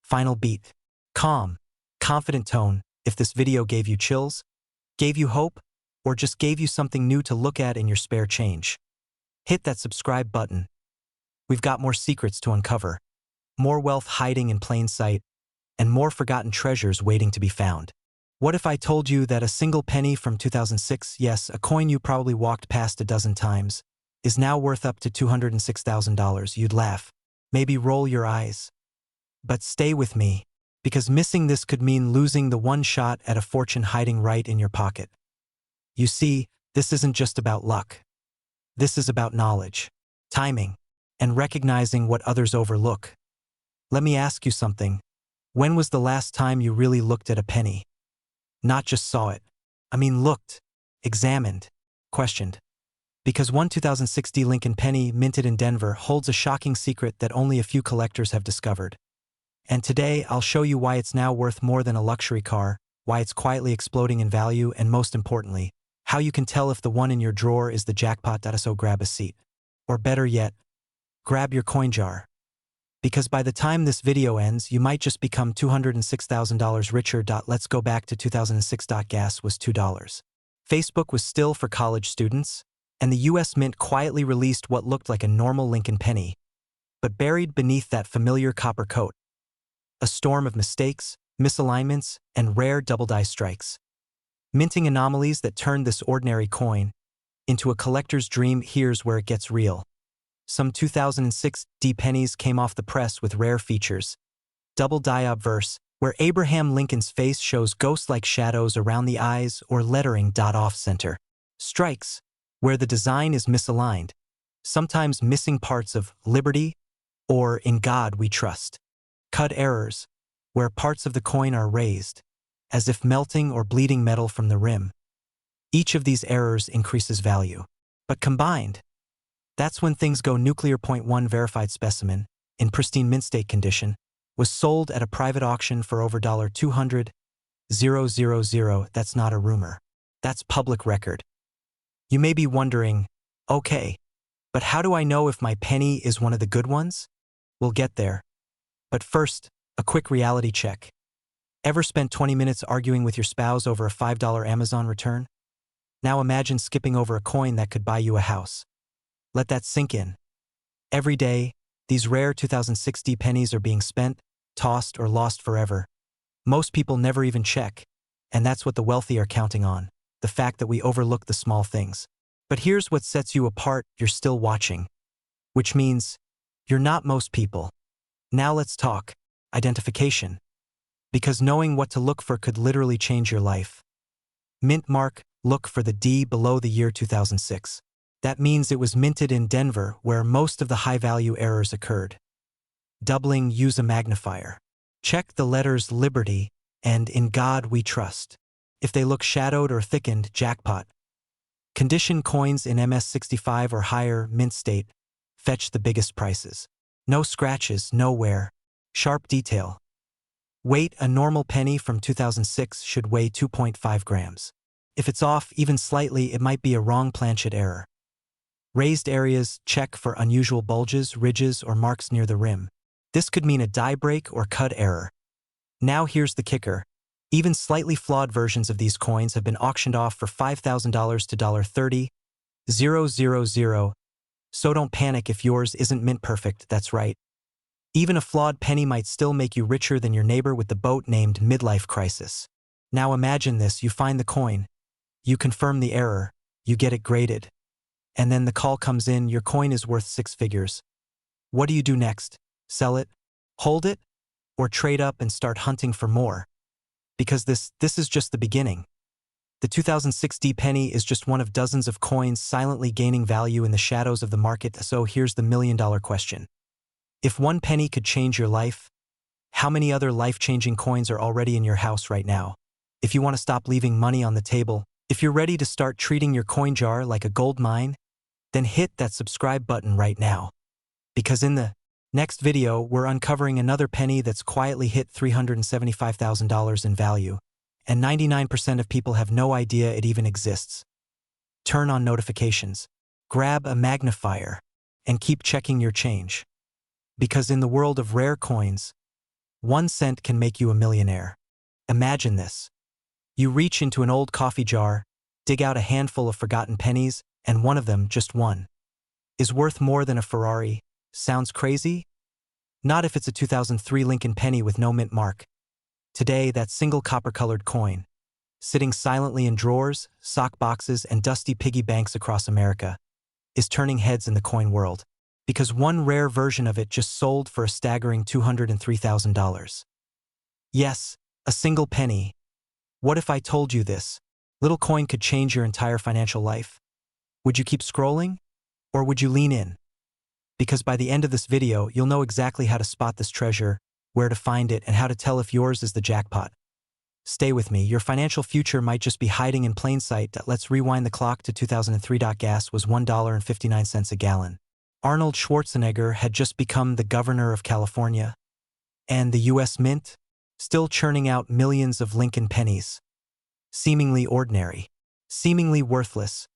Final beat. Calm, confident tone. If this video gave you chills, gave you hope, or just gave you something new to look at in your spare change, hit that subscribe button. We've got more secrets to uncover, more wealth hiding in plain sight, and more forgotten treasures waiting to be found. What if I told you that a single penny from 2006, yes, a coin you probably walked past a dozen times, is now worth up to $206,000? You'd laugh, maybe roll your eyes. But stay with me, because missing this could mean losing the one shot at a fortune hiding right in your pocket. You see, this isn't just about luck. This is about knowledge, timing, and recognizing what others overlook. Let me ask you something. When was the last time you really looked at a penny? Not just saw it. I mean looked, examined, questioned. Because one 2006 D Lincoln penny minted in Denver holds a shocking secret that only a few collectors have discovered. And today I'll show you why it's now worth more than a luxury car, why it's quietly exploding in value, and most importantly, how you can tell if the one in your drawer is the jackpot. So grab a seat. Or better yet, grab your coin jar. Because by the time this video ends, you might just become $206,000 richer. Let's go back to 2006. Gas was $2. Facebook was still for college students, and the US Mint quietly released what looked like a normal Lincoln penny. But buried beneath that familiar copper coat, a storm of mistakes, misalignments, and rare double-die strikes. Minting anomalies that turned this ordinary coin into a collector's dream. Here's where it gets real. Some 2006 D pennies came off the press with rare features. Double die obverse, where Abraham Lincoln's face shows ghost-like shadows around the eyes, or lettering off-center. Strikes, where the design is misaligned, sometimes missing parts of Liberty or In God We Trust. Cut errors, where parts of the coin are raised, as if melting or bleeding metal from the rim. Each of these errors increases value. But combined, that's when things go nuclear. Point 1. Verified specimen, in pristine mint state condition, was sold at a private auction for over $200,000. That's not a rumor. That's public record. You may be wondering, okay, but how do I know if my penny is one of the good ones? We'll get there. But first, a quick reality check. Ever spent 20 minutes arguing with your spouse over a $5 Amazon return? Now imagine skipping over a coin that could buy you a house. Let that sink in. Every day, these rare 2060 pennies are being spent, tossed, or lost forever. Most people never even check, and that's what the wealthy are counting on, the fact that we overlook the small things. But here's what sets you apart: you're still watching. Which means, you're not most people. Now let's talk identification. Because knowing what to look for could literally change your life. Mint mark, look for the D below the year 2006. That means it was minted in Denver, where most of the high-value errors occurred. Doubling, use a magnifier. Check the letters Liberty and In God We Trust. If they look shadowed or thickened, jackpot. Condition coins in MS65 or higher, mint state, fetch the biggest prices. No scratches, no wear. Sharp detail. Weight, a normal penny from 2006 should weigh 2.5 grams. If it's off even slightly, it might be a wrong planchet error. Raised areas, check for unusual bulges, ridges, or marks near the rim. This could mean a die break or cut error. Now here's the kicker. Even slightly flawed versions of these coins have been auctioned off for $5,000 to $30,000. So don't panic if yours isn't mint perfect, that's right. Even a flawed penny might still make you richer than your neighbor with the boat named Midlife Crisis. Now imagine this: you find the coin, you confirm the error, you get it graded. And then the call comes in, your coin is worth 6 figures. What do you do next? Sell it? Hold it? Or trade up and start hunting for more? Because this is just the beginning. The 2060 penny is just one of dozens of coins silently gaining value in the shadows of the market. So here's the million-dollar question. If one penny could change your life, how many other life-changing coins are already in your house right now? If you want to stop leaving money on the table, if you're ready to start treating your coin jar like a gold mine, then hit that subscribe button right now. Because in the next video, we're uncovering another penny that's quietly hit $375,000 in value, and 99% of people have no idea it even exists. Turn on notifications, grab a magnifier, and keep checking your change. Because in the world of rare coins, 1 cent can make you a millionaire. Imagine this. You reach into an old coffee jar, dig out a handful of forgotten pennies, and one of them, just one, is worth more than a Ferrari. Sounds crazy? Not if it's a 2003 Lincoln penny with no mint mark. Today, that single copper-colored coin, sitting silently in drawers, sock boxes, and dusty piggy banks across America, is turning heads in the coin world. Because one rare version of it just sold for a staggering $203,000. Yes, a single penny. What if I told you this little coin could change your entire financial life? Would you keep scrolling? Or would you lean in? Because by the end of this video, you'll know exactly how to spot this treasure, where to find it, and how to tell if yours is the jackpot. Stay with me, your financial future might just be hiding in plain sight. Let's rewind the clock to 2003. Gas was $1.59 a gallon. Arnold Schwarzenegger had just become the governor of California. And the U.S. Mint, still churning out millions of Lincoln pennies. Seemingly ordinary, seemingly worthless.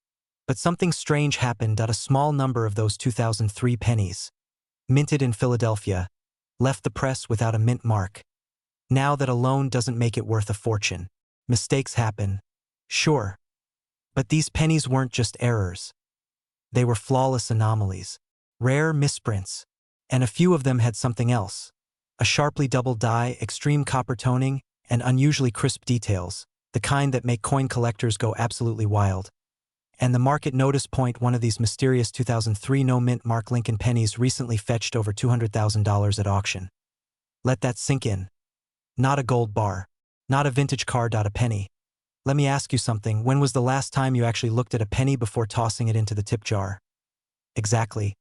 But something strange happened. A small number of those 2003 pennies, minted in Philadelphia, left the press without a mint mark. Now that alone doesn't make it worth a fortune. Mistakes happen, sure. But these pennies weren't just errors. They were flawless anomalies. Rare misprints, and a few of them had something else. A sharply doubled die, extreme copper toning, and unusually crisp details, the kind that make coin collectors go absolutely wild. And the market notice point: one of these mysterious 2003 no-mint mark Lincoln pennies recently fetched over $200,000 at auction. Let that sink in. Not a gold bar, not a vintage car. A penny. Let me ask you something. When was the last time you actually looked at a penny before tossing it into the tip jar? Exactly.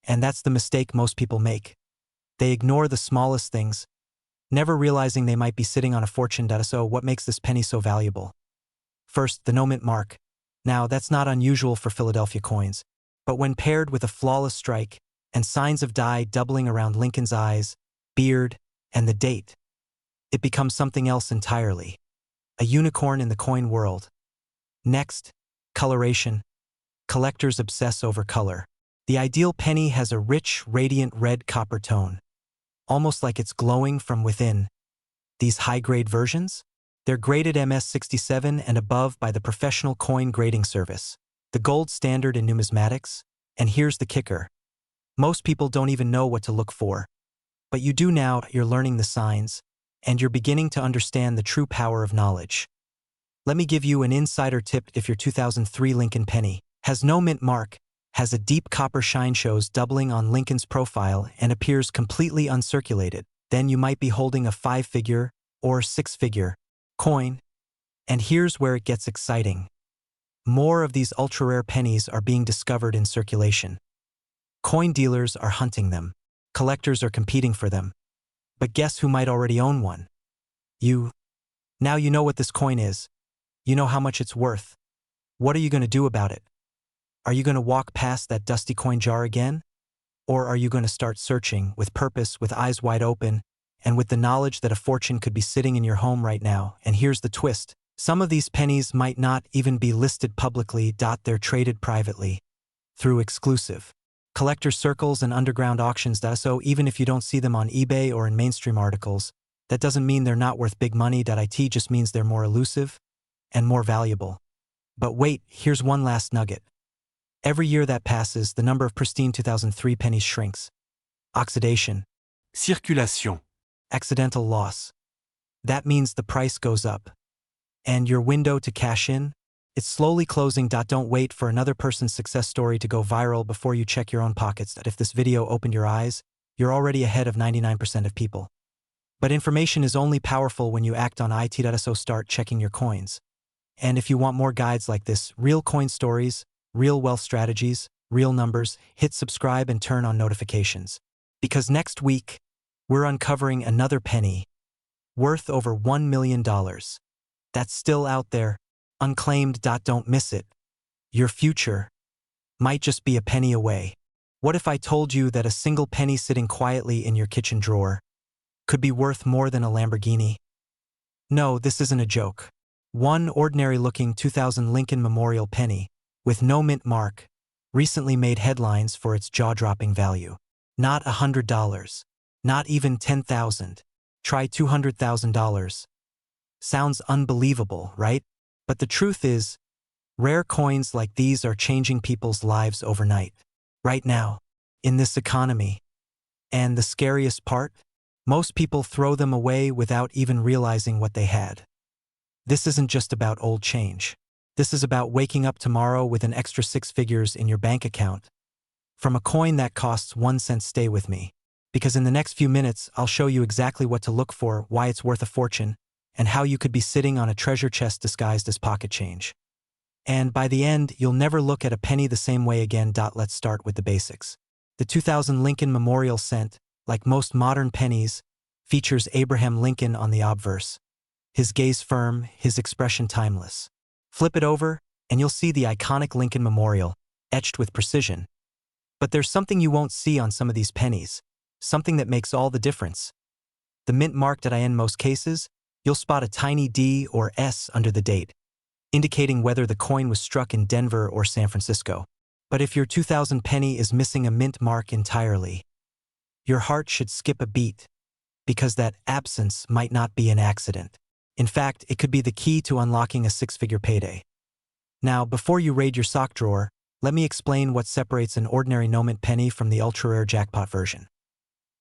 And that's the mistake most people make. They ignore the smallest things, never realizing they might be sitting on a fortune. So what makes this penny so valuable? First, the no-mint mark. Now, that's not unusual for Philadelphia coins, but when paired with a flawless strike and signs of die doubling around Lincoln's eyes, beard, and the date, it becomes something else entirely. A unicorn in the coin world. Next, coloration. collectors obsess over color. The ideal penny has a rich, radiant red copper tone, almost like it's glowing from within. These high-grade versions? They're graded MS67 and above by the professional coin grading service, the gold standard in numismatics. And here's the kicker. Most people don't even know what to look for. But you do now. You're learning the signs, and you're beginning to understand the true power of knowledge. Let me give you an insider tip. If your 2003 Lincoln penny has no mint mark, has a deep copper shine, shows doubling on Lincoln's profile, and appears completely uncirculated, then you might be holding a 5-figure or 6-figure coin. And here's where it gets exciting. More of these ultra-rare pennies are being discovered in circulation. Coin dealers are hunting them. Collectors are competing for them. But guess who might already own one? You. Now you know what this coin is. You know how much it's worth. What are you going to do about it? Are you going to walk past that dusty coin jar again? Or are you going to start searching with purpose, with eyes wide open, and with the knowledge that a fortune could be sitting in your home right now? And here's the twist. Some of these pennies might not even be listed publicly. They're traded privately, through exclusive collector circles and underground auctions. So even if you don't see them on eBay or in mainstream articles, that doesn't mean they're not worth big money. It just means they're more elusive and more valuable. But wait, here's one last nugget. Every year that passes, the number of pristine 2003 pennies shrinks. Oxidation. Circulation. Accidental loss. That means the price goes up. And your window to cash in? It's slowly closing. Don't wait for another person's success story to go viral before you check your own pockets. If this video opened your eyes, you're already ahead of 99% of people. But information is only powerful when you act on it. So start checking your coins. And if you want more guides like this, real coin stories, real wealth strategies, real numbers, hit subscribe and turn on notifications. Because next week, we're uncovering another penny worth over $1 million. That's still out there, unclaimed. Don't miss it. Your future might just be a penny away. What if I told you that a single penny sitting quietly in your kitchen drawer could be worth more than a Lamborghini? No, this isn't a joke. One ordinary-looking 2000 Lincoln Memorial penny, with no mint mark, recently made headlines for its jaw-dropping value. Not $100, not even $10,000. Try $200,000. Sounds unbelievable, right? But the truth is, rare coins like these are changing people's lives overnight. Right now, in this economy. And the scariest part? Most people throw them away without even realizing what they had. This isn't just about old change. This is about waking up tomorrow with an extra 6 figures in your bank account. From a coin that costs 1 cent. Stay with me. Because in the next few minutes, I'll show you exactly what to look for, why it's worth a fortune, and how you could be sitting on a treasure chest disguised as pocket change. And by the end, you'll never look at a penny the same way again. Let's start with the basics. The 2000 Lincoln Memorial cent, like most modern pennies, features Abraham Lincoln on the obverse. His gaze firm, his expression timeless. Flip it over, and you'll see the iconic Lincoln Memorial, etched with precision. But there's something you won't see on some of these pennies, something that makes all the difference. The mint marked in most cases, you'll spot a tiny D or S under the date, indicating whether the coin was struck in Denver or San Francisco. But if your 2000 penny is missing a mint mark entirely, your heart should skip a beat, because that absence might not be an accident. In fact, it could be the key to unlocking a 6-figure payday. Now, before you raid your sock drawer, let me explain what separates an ordinary no-mint penny from the ultra-rare jackpot version.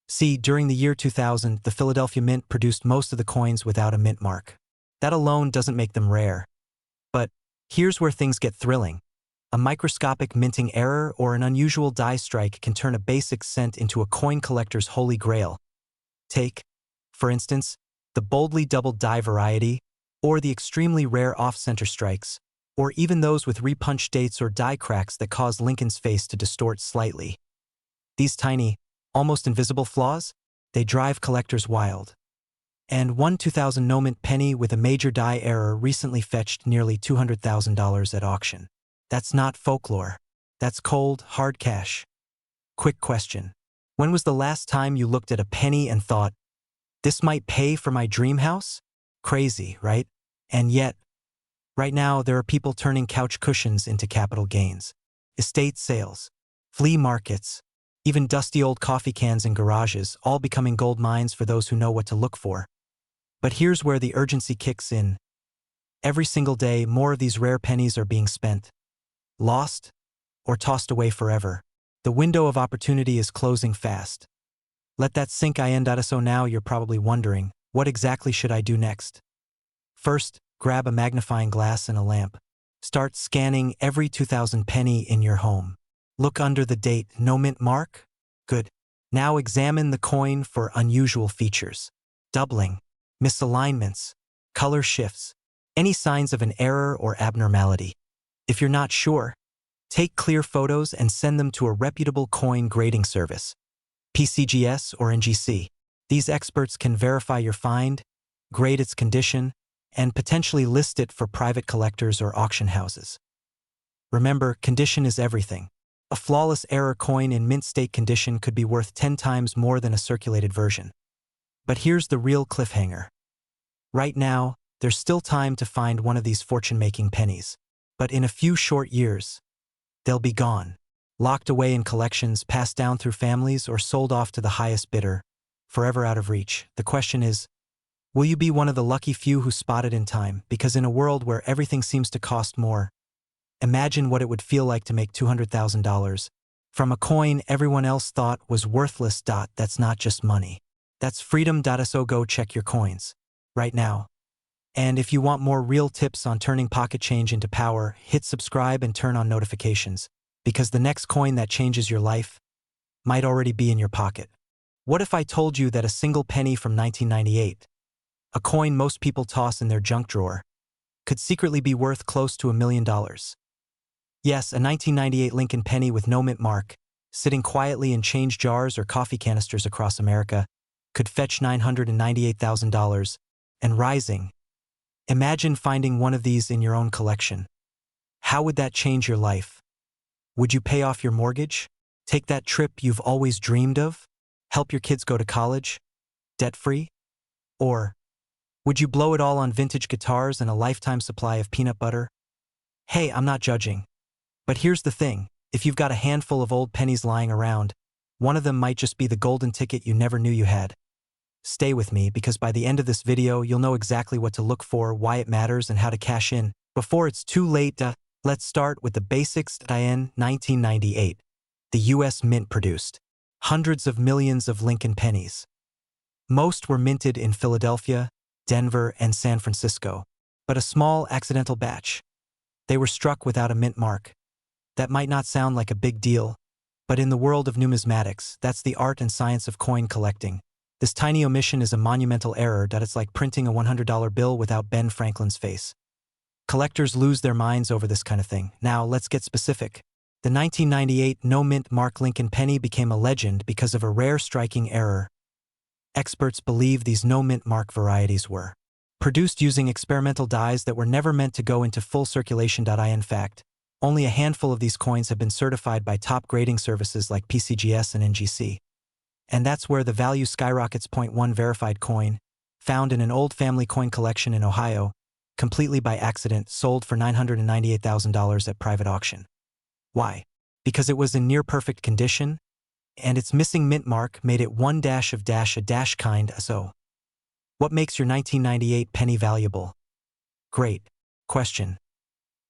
See, during the year 2000, the Philadelphia Mint produced most of the coins without a mint mark. That alone doesn't make them rare. But here's where things get thrilling. A microscopic minting error or an unusual die strike can turn a basic cent into a coin collector's holy grail. Take, for instance, the boldly doubled die variety, or the extremely rare off-center strikes, or even those with repunched dates or die cracks that cause Lincoln's face to distort slightly. These tiny, almost invisible flaws, they drive collectors wild. And one 2000 no-mint penny with a major die error recently fetched nearly $200,000 at auction. That's not folklore. That's cold, hard cash. Quick question. When was the last time you looked at a penny and thought, this might pay for my dream house? Crazy, right? And yet, right now there are people turning couch cushions into capital gains. estate sales, flea markets, even dusty old coffee cans in garages, all becoming gold mines for those who know what to look for. But here's where the urgency kicks in. Every single day, more of these rare pennies are being spent, lost, or tossed away forever. The window of opportunity is closing fast. Let that sink in. So now you're probably wondering, what exactly should I do next? First, grab a magnifying glass and a lamp. Start scanning every 2,000 penny in your home. Look under the date, no mint mark? Good. Now examine the coin for unusual features. Doubling, misalignments, color shifts, any signs of an error or abnormality. If you're not sure, take clear photos and send them to a reputable coin grading service, PCGS or NGC. These experts can verify your find, grade its condition, and potentially list it for private collectors or auction houses. Remember, condition is everything. A flawless error coin in mint state condition could be worth 10 times more than a circulated version. But here's the real cliffhanger. Right now, there's still time to find one of these fortune-making pennies. But in a few short years, they'll be gone, locked away in collections, passed down through families, or sold off to the highest bidder, forever out of reach. The question is, will you be one of the lucky few who spot it in time? Because in a world where everything seems to cost more, imagine what it would feel like to make $200,000 from a coin everyone else thought was worthless. That's not just money. That's freedom. So go check your coins right now. And if you want more real tips on turning pocket change into power, hit subscribe and turn on notifications, because the next coin that changes your life might already be in your pocket. What if I told you that a single penny from 1998, a coin most people toss in their junk drawer, could secretly be worth close to $1 million? Yes, a 1998 Lincoln penny with no mint mark, sitting quietly in change jars or coffee canisters across America, could fetch $998,000 and rising. Imagine finding one of these in your own collection. How would that change your life? Would you pay off your mortgage? Take that trip you've always dreamed of? Help your kids go to college, debt-free? Or would you blow it all on vintage guitars and a lifetime supply of peanut butter? Hey, I'm not judging. But here's the thing, if you've got a handful of old pennies lying around, one of them might just be the golden ticket you never knew you had. Stay with me, because by the end of this video, you'll know exactly what to look for, why it matters, and how to cash in before it's too late. Let's start with the basics. In 1998, the U.S. Mint produced hundreds of millions of Lincoln pennies. Most were minted in Philadelphia, Denver, and San Francisco, but a small accidental batch. They were struck without a mint mark. That might not sound like a big deal, but in the world of numismatics, that's the art and science of coin collecting. This tiny omission is a monumental error. It's like printing a $100 bill without Ben Franklin's face. Collectors lose their minds over this kind of thing. Now, let's get specific. The 1998 no-mint mark Lincoln penny became a legend because of a rare striking error. Experts believe these no-mint mark varieties were produced using experimental dies that were never meant to go into full circulation. In fact, only a handful of these coins have been certified by top grading services like PCGS and NGC. And that's where the value skyrockets. One verified coin, found in an old family coin collection in Ohio, completely by accident, sold for $998,000 at private auction. Why? Because it was in near-perfect condition, and its missing mint mark made it one dash of dash a dash kind. So, what makes your 1998 penny valuable? Great question.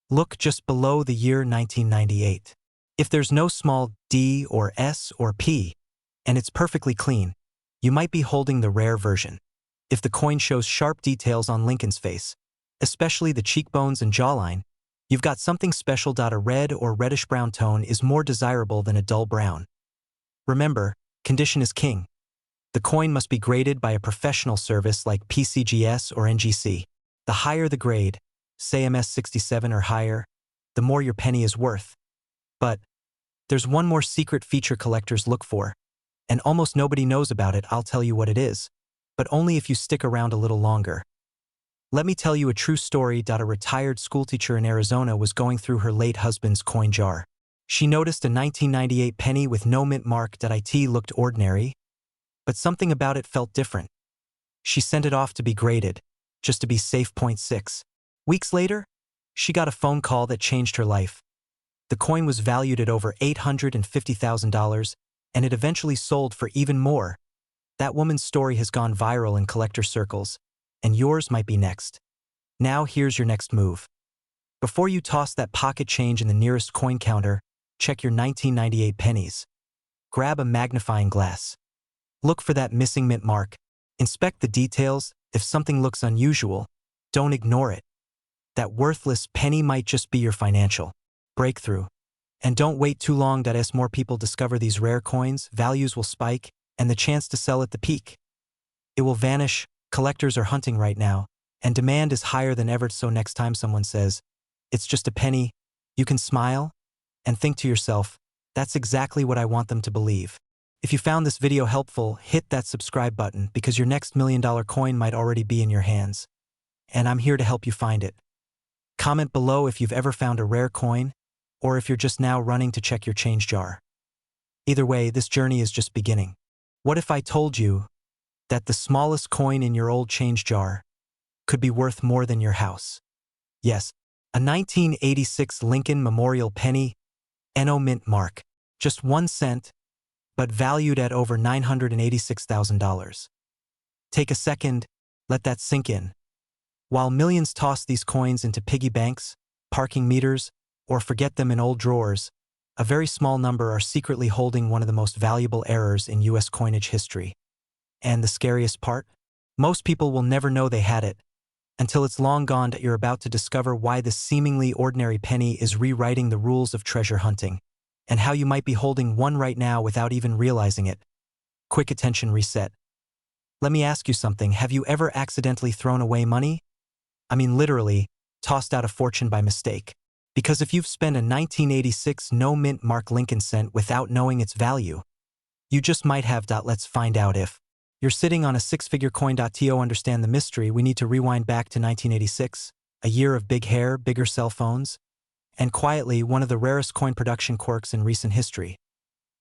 Look just below the year 1998. If there's no small d or s or p, and it's perfectly clean, you might be holding the rare version. If the coin shows sharp details on Lincoln's face, especially the cheekbones and jawline, you've got something special. A red or reddish-brown tone is more desirable than a dull brown. Remember, condition is king. The coin must be graded by a professional service like PCGS or NGC. The higher the grade, say MS67 or higher, the more your penny is worth. But there's one more secret feature collectors look for, and almost nobody knows about it. I'll tell you what it is, but only if you stick around a little longer. Let me tell you a true story. A retired schoolteacher in Arizona was going through her late husband's coin jar. She noticed a 1998 penny with no mint mark. It looked ordinary, but something about it felt different. She sent it off to be graded, just to be safe. 6 weeks later, she got a phone call that changed her life. The coin was valued at over $850,000, and it eventually sold for even more. That woman's story has gone viral in collector circles, and yours might be next. Now here's your next move. Before you toss that pocket change in the nearest coin counter, check your 1998 pennies. Grab a magnifying glass. Look for that missing mint mark. Inspect the details. If something looks unusual, don't ignore it. That worthless penny might just be your financial breakthrough. And don't wait too long. As more people discover these rare coins, values will spike, and the chance to sell at the peak, it will vanish. Collectors are hunting right now, and demand is higher than ever. So next time someone says, "It's just a penny," you can smile and think to yourself, that's exactly what I want them to believe. If you found this video helpful, hit that subscribe button because your next $1 million coin might already be in your hands. And I'm here to help you find it. Comment below if you've ever found a rare coin, or if you're just now running to check your change jar. Either way, this journey is just beginning. What if I told you that the smallest coin in your old change jar could be worth more than your house? Yes, a 1986 Lincoln Memorial Penny, NO mint mark. Just 1 cent, but valued at over $986,000. Take a second, let that sink in. While millions toss these coins into piggy banks, parking meters, or forget them in old drawers, a very small number are secretly holding one of the most valuable errors in U.S. coinage history. And the scariest part? Most people will never know they had it, until it's long gone. You're about to discover why this seemingly ordinary penny is rewriting the rules of treasure hunting, and how you might be holding one right now without even realizing it. Quick attention reset. Let me ask you something. Have you ever accidentally thrown away money? I mean literally, tossed out a fortune by mistake. Because if you've spent a 1986 no mint mark Lincoln cent without knowing its value, you just might have. Let's find out if you're sitting on a six-figure coin. To understand the mystery, we need to rewind back to 1986, a year of big hair, bigger cell phones, and quietly one of the rarest coin production quirks in recent history.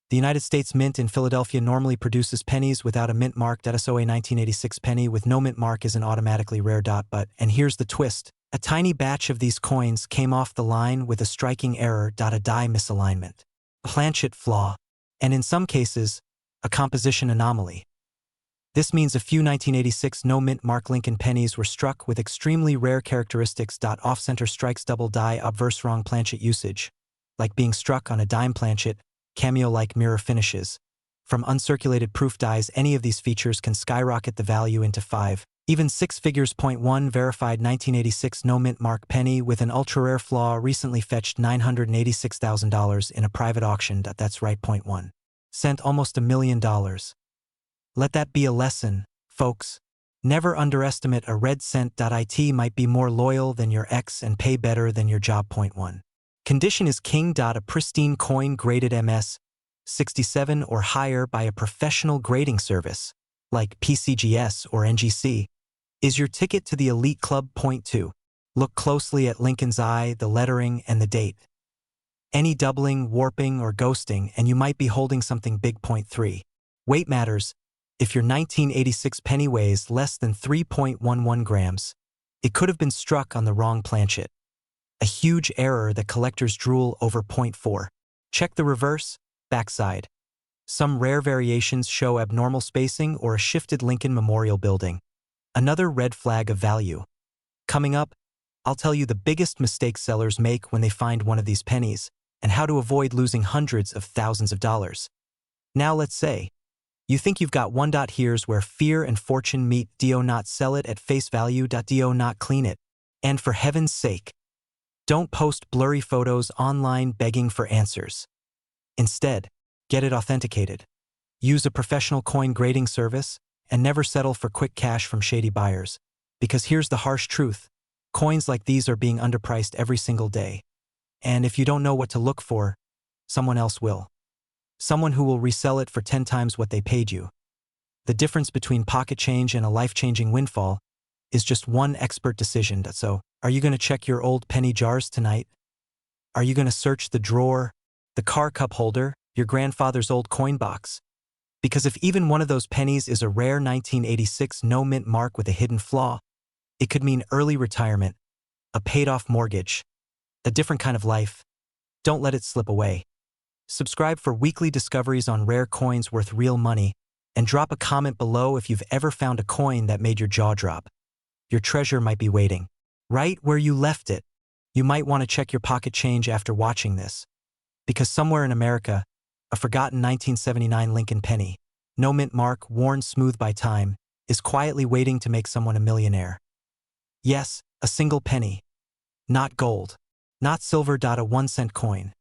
The United States Mint in Philadelphia normally produces pennies without a mint mark. So a 1986 penny with no mint mark isn't automatically rare. But, and here's the twist, a tiny batch of these coins came off the line with a striking error. A die misalignment, a planchet flaw, and in some cases, a composition anomaly. This means a few 1986 no mint mark Lincoln pennies were struck with extremely rare characteristics. Off-center strikes, double die, obverse wrong planchet usage, like being struck on a dime planchet, cameo-like mirror finishes. From uncirculated proof dies, any of these features can skyrocket the value into 5, even 6 figures. Point 1 verified 1986 no mint mark penny with an ultra-rare flaw recently fetched $986,000 in a private auction. That's right, point 1 cent, almost $1 million. Let that be a lesson, folks. Never underestimate a red cent. It might be more loyal than your ex and pay better than your job. Point 1. Condition is king. A pristine coin graded MS 67 or higher by a professional grading service, like PCGS or NGC, is your ticket to the elite club. Point 2. Look closely at Lincoln's eye, the lettering, and the date. Any doubling, warping, or ghosting, and you might be holding something big. Point 3. Weight matters. If your 1986 penny weighs less than 3.11 grams, it could have been struck on the wrong planchet. A huge error that collectors drool over. Point 4. Check the reverse, backside. Some rare variations show abnormal spacing or a shifted Lincoln Memorial building. Another red flag of value. Coming up, I'll tell you the biggest mistake sellers make when they find one of these pennies, and how to avoid losing hundreds of thousands of dollars. Now let's say you think you've got one. Here's where fear and fortune meet. Do not sell it at face value. Do not clean it. And for heaven's sake, don't post blurry photos online begging for answers. Instead, get it authenticated. Use a professional coin grading service, and never settle for quick cash from shady buyers. Because here's the harsh truth. Coins like these are being underpriced every single day. And if you don't know what to look for, someone else will. Someone who will resell it for 10 times what they paid you. The difference between pocket change and a life-changing windfall is just one expert decision. So, are you going to check your old penny jars tonight? Are you going to search the drawer, the car cup holder, your grandfather's old coin box? Because if even one of those pennies is a rare 1986 no mint mark with a hidden flaw, it could mean early retirement, a paid-off mortgage, a different kind of life. Don't let it slip away. Subscribe for weekly discoveries on rare coins worth real money, and drop a comment below if you've ever found a coin that made your jaw drop. Your treasure might be waiting right where you left it. You might want to check your pocket change after watching this, because somewhere in America, a forgotten 1979 Lincoln penny, no mint mark, worn smooth by time, is quietly waiting to make someone a millionaire. Yes, a single penny. Not gold. Not silver. A 1-cent coin.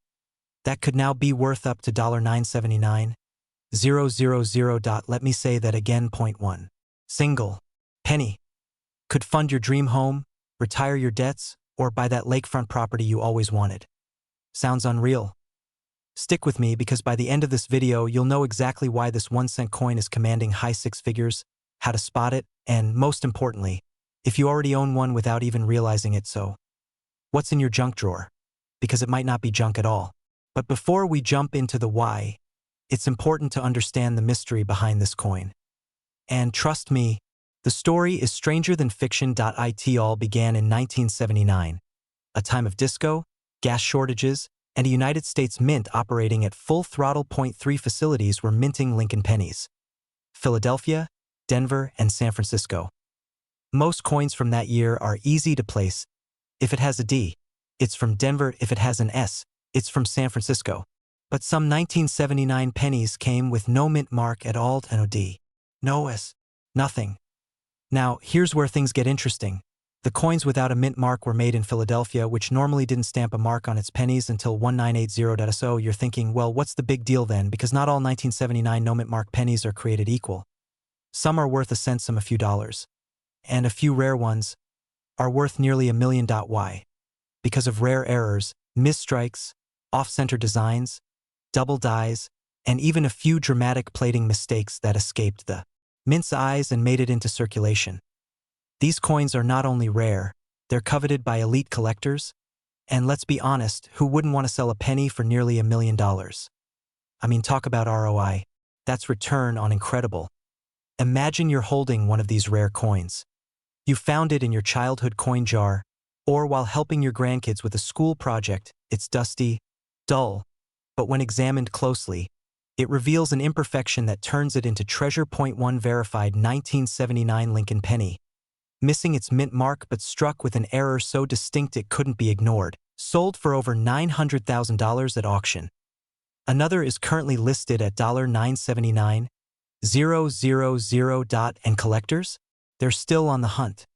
That could now be worth up to $979,000. Let me say that again. Point 1. Single penny could fund your dream home, retire your debts, or buy that lakefront property you always wanted. Sounds unreal? Stick with me, because by the end of this video you'll know exactly why this 1-cent coin is commanding high six figures, how to spot it, and most importantly, if you already own one without even realizing it. So, what's in your junk drawer? Because it might not be junk at all. But before we jump into the why, it's important to understand the mystery behind this coin. And trust me, the story is stranger than fiction. It all began in 1979, a time of disco, gas shortages, and a United States Mint operating at full throttle. Point 3 facilities were minting Lincoln pennies. Philadelphia, Denver, and San Francisco. Most coins from that year are easy to place. If it has a D, it's from Denver. If it has an S, it's from San Francisco. But some 1979 pennies came with no mint mark at all, no D, no S, nothing. Now, here's where things get interesting. The coins without a mint mark were made in Philadelphia, which normally didn't stamp a mark on its pennies until 1980. So you're thinking, well, what's the big deal then? Because not all 1979 no mint mark pennies are created equal. Some are worth a cent, some a few dollars. And a few rare ones are worth nearly $1 million. Why? Because of rare errors, misstrikes, off-center designs, double dies, and even a few dramatic plating mistakes that escaped the mint's eyes and made it into circulation. These coins are not only rare, they're coveted by elite collectors, and let's be honest, who wouldn't want to sell a penny for nearly $1 million? I mean, talk about ROI. That's return on incredible. Imagine you're holding one of these rare coins. You found it in your childhood coin jar, or while helping your grandkids with a school project. It's dusty, dull, but when examined closely, it reveals an imperfection that turns it into treasure. Point 1 verified 1979 Lincoln penny. Missing its mint mark but struck with an error so distinct it couldn't be ignored. Sold for over $900,000 at auction. Another is currently listed at $979,000. And collectors? They're still on the hunt.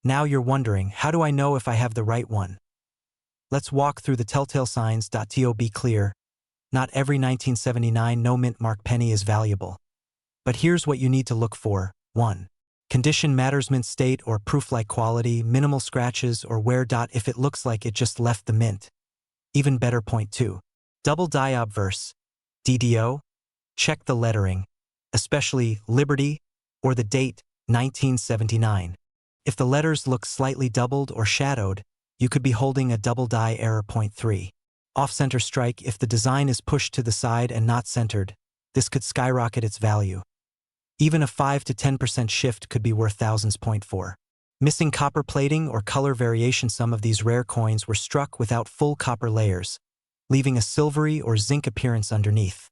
Now you're wondering, how do I know if I have the right one? Let's walk through the telltale signs. To be clear, not every 1979 no mint mark penny is valuable. But here's what you need to look for. 1. Condition matters. Mint state or proof-like quality, minimal scratches or wear. If it looks like it just left the mint, even better. Point 2. Double die obverse. DDO? Check the lettering, especially Liberty or the date, 1979. If the letters look slightly doubled or shadowed, you could be holding a double die error. Point 3. Off-center strike. If the design is pushed to the side and not centered, this could skyrocket its value. Even a 5 to 10% shift could be worth thousands. Point 4. Missing copper plating or color variation. Some of these rare coins were struck without full copper layers, leaving a silvery or zinc appearance underneath.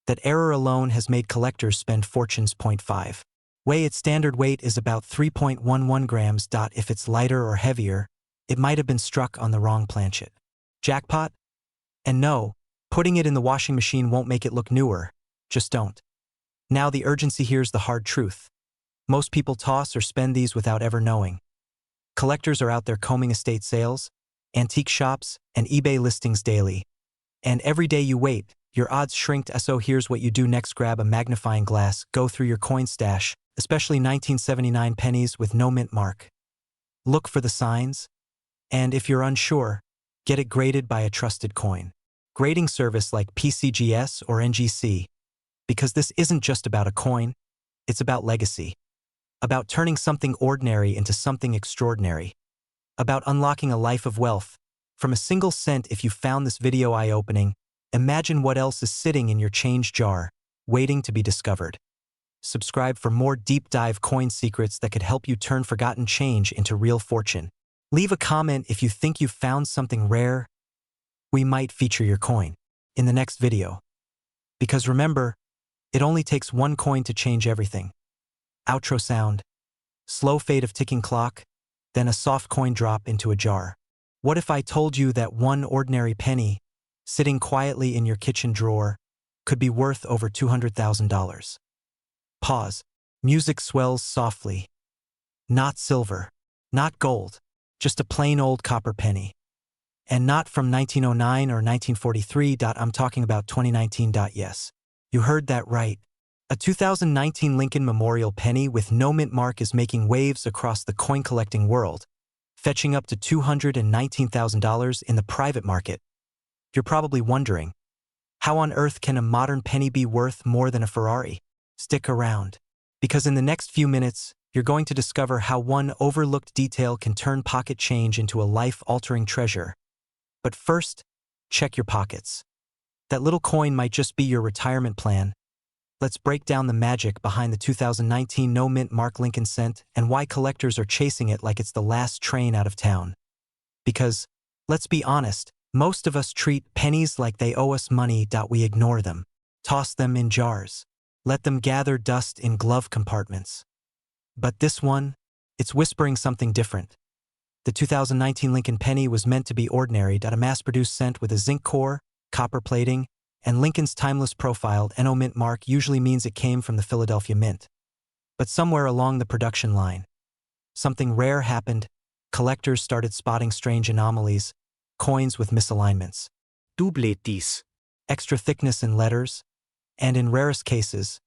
That error alone has made collectors spend fortunes. Point 5. Weigh. Its standard weight is about 3.11 grams. If it's lighter or heavier, it might have been struck on the wrong planchet. Jackpot? And no, putting it in the washing machine won't make it look newer. Just don't. Now the urgency. Here's the hard truth. Most people toss or spend these without ever knowing. Collectors are out there combing estate sales, antique shops, and eBay listings daily. And every day you wait, your odds shrink. So here's what you do next. Grab a magnifying glass, go through your coin stash, especially 1979 pennies with no mint mark. Look for the signs, and if you're unsure, get it graded by a trusted coin grading service like PCGS or NGC. Because this isn't just about a coin, it's about legacy. About turning something ordinary into something extraordinary. About unlocking a life of wealth from a single cent. If you found this video eye-opening, imagine what else is sitting in your change jar, waiting to be discovered. Subscribe for more deep dive coin secrets that could help you turn forgotten change into real fortune. Leave a comment if you think you've found something rare, we might feature your coin in the next video. Because remember, it only takes one coin to change everything. Outro sound, slow fade of ticking clock, then a soft coin drop into a jar. What if I told you that one ordinary penny, sitting quietly in your kitchen drawer, could be worth over $200,000? Pause. Music swells softly. Not silver, not gold, just a plain old copper penny. And not from 1909 or 1943. I'm talking about 2019. Yes, you heard that right. A 2019 Lincoln Memorial penny with no mint mark is making waves across the coin-collecting world, fetching up to $219,000 in the private market. You're probably wondering, how on earth can a modern penny be worth more than a Ferrari? Stick around, because in the next few minutes, you're going to discover how one overlooked detail can turn pocket change into a life-altering treasure. But first, check your pockets. That little coin might just be your retirement plan. Let's break down the magic behind the 2019 no-mint mark Lincoln cent and why collectors are chasing it like it's the last train out of town. Because, let's be honest, most of us treat pennies like they owe us money. We ignore them, toss them in jars, let them gather dust in glove compartments. But this one, it's whispering something different. The 2019 Lincoln penny was meant to be ordinary. A mass-produced cent with a zinc core, copper plating, and Lincoln's timeless profiled NO mint mark usually means it came from the Philadelphia Mint. But somewhere along the production line, something rare happened. Collectors started spotting strange anomalies, coins with misalignments, Dubletis, extra thickness in letters, and in rarest cases,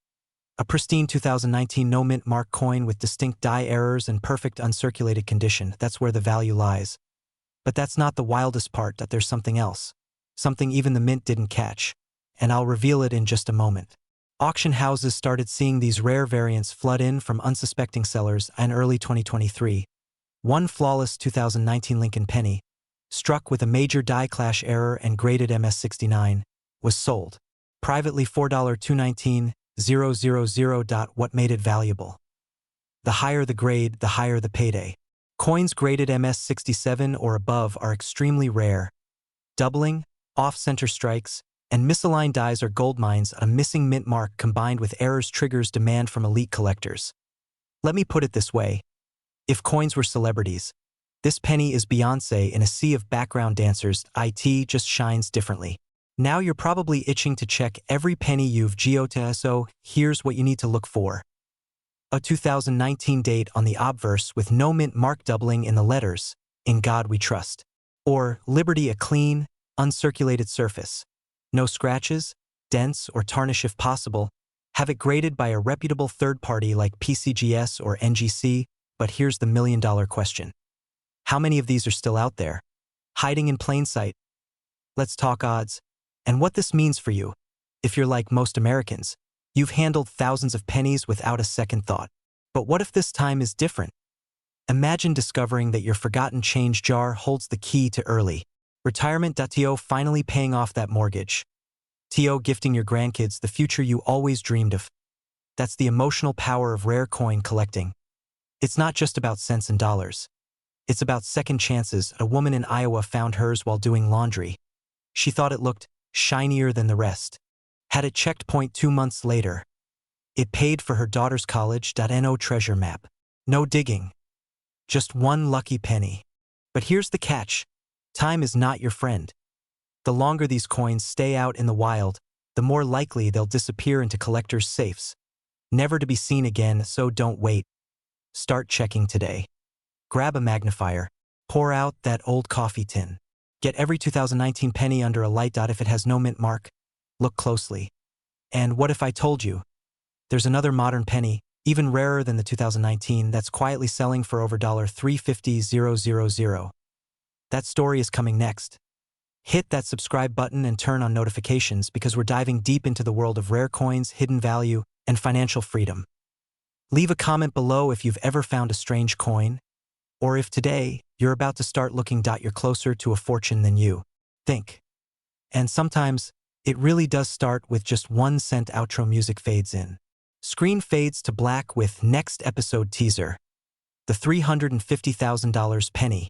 a pristine 2019 no-mint mark coin with distinct die errors and perfect uncirculated condition. That's where the value lies. But that's not the wildest part. There's something else. Something even the mint didn't catch. And I'll reveal it in just a moment. Auction houses started seeing these rare variants flood in from unsuspecting sellers in early 2023. One flawless 2019 Lincoln penny, struck with a major die clash error and graded MS69, was sold privately $4.219,000. What made it valuable? The higher the grade, the higher the payday. Coins graded MS67 or above are extremely rare. Doubling, off-center strikes, and misaligned dies are gold mines. A missing mint mark combined with errors triggers demand from elite collectors. Let me put it this way. If coins were celebrities, this penny is Beyoncé in a sea of background dancers. It just shines differently. Now you're probably itching to check every penny you've got, so here's what you need to look for. A 2019 date on the obverse with no mint mark doubling in the letters, "In God We Trust." Or Liberty, a clean, uncirculated surface. No scratches, dents, or tarnish if possible. Have it graded by a reputable third party like PCGS or NGC, but here's the million-dollar question. How many of these are still out there, hiding in plain sight? Let's talk odds. And what this means for you. If you're like most Americans, you've handled thousands of pennies without a second thought. But what if this time is different? Imagine discovering that your forgotten change jar holds the key to early retirement. To finally paying off that mortgage. To gifting your grandkids the future you always dreamed of. That's the emotional power of rare coin collecting. It's not just about cents and dollars. It's about second chances. A woman in Iowa found hers while doing laundry. She thought it looked shinier than the rest. Had it checked 2 months later. It paid for her daughter's college. No treasure map. No digging. Just one lucky penny. But here's the catch. Time is not your friend. The longer these coins stay out in the wild, the more likely they'll disappear into collectors' safes, never to be seen again. So don't wait. Start checking today. Grab a magnifier. Pour out that old coffee tin. Get every 2019 penny under a light. If it has no mint mark, look closely. And what if I told you? There's another modern penny, even rarer than the 2019, that's quietly selling for over $350,000. That story is coming next. Hit that subscribe button and turn on notifications because we're diving deep into the world of rare coins, hidden value, and financial freedom. Leave a comment below if you've ever found a strange coin, or if today you're about to start looking. You're closer to a fortune than you think. And sometimes it really does start with just 1 cent. Outro music fades in. Screen fades to black with next episode teaser. The $350,000 penny.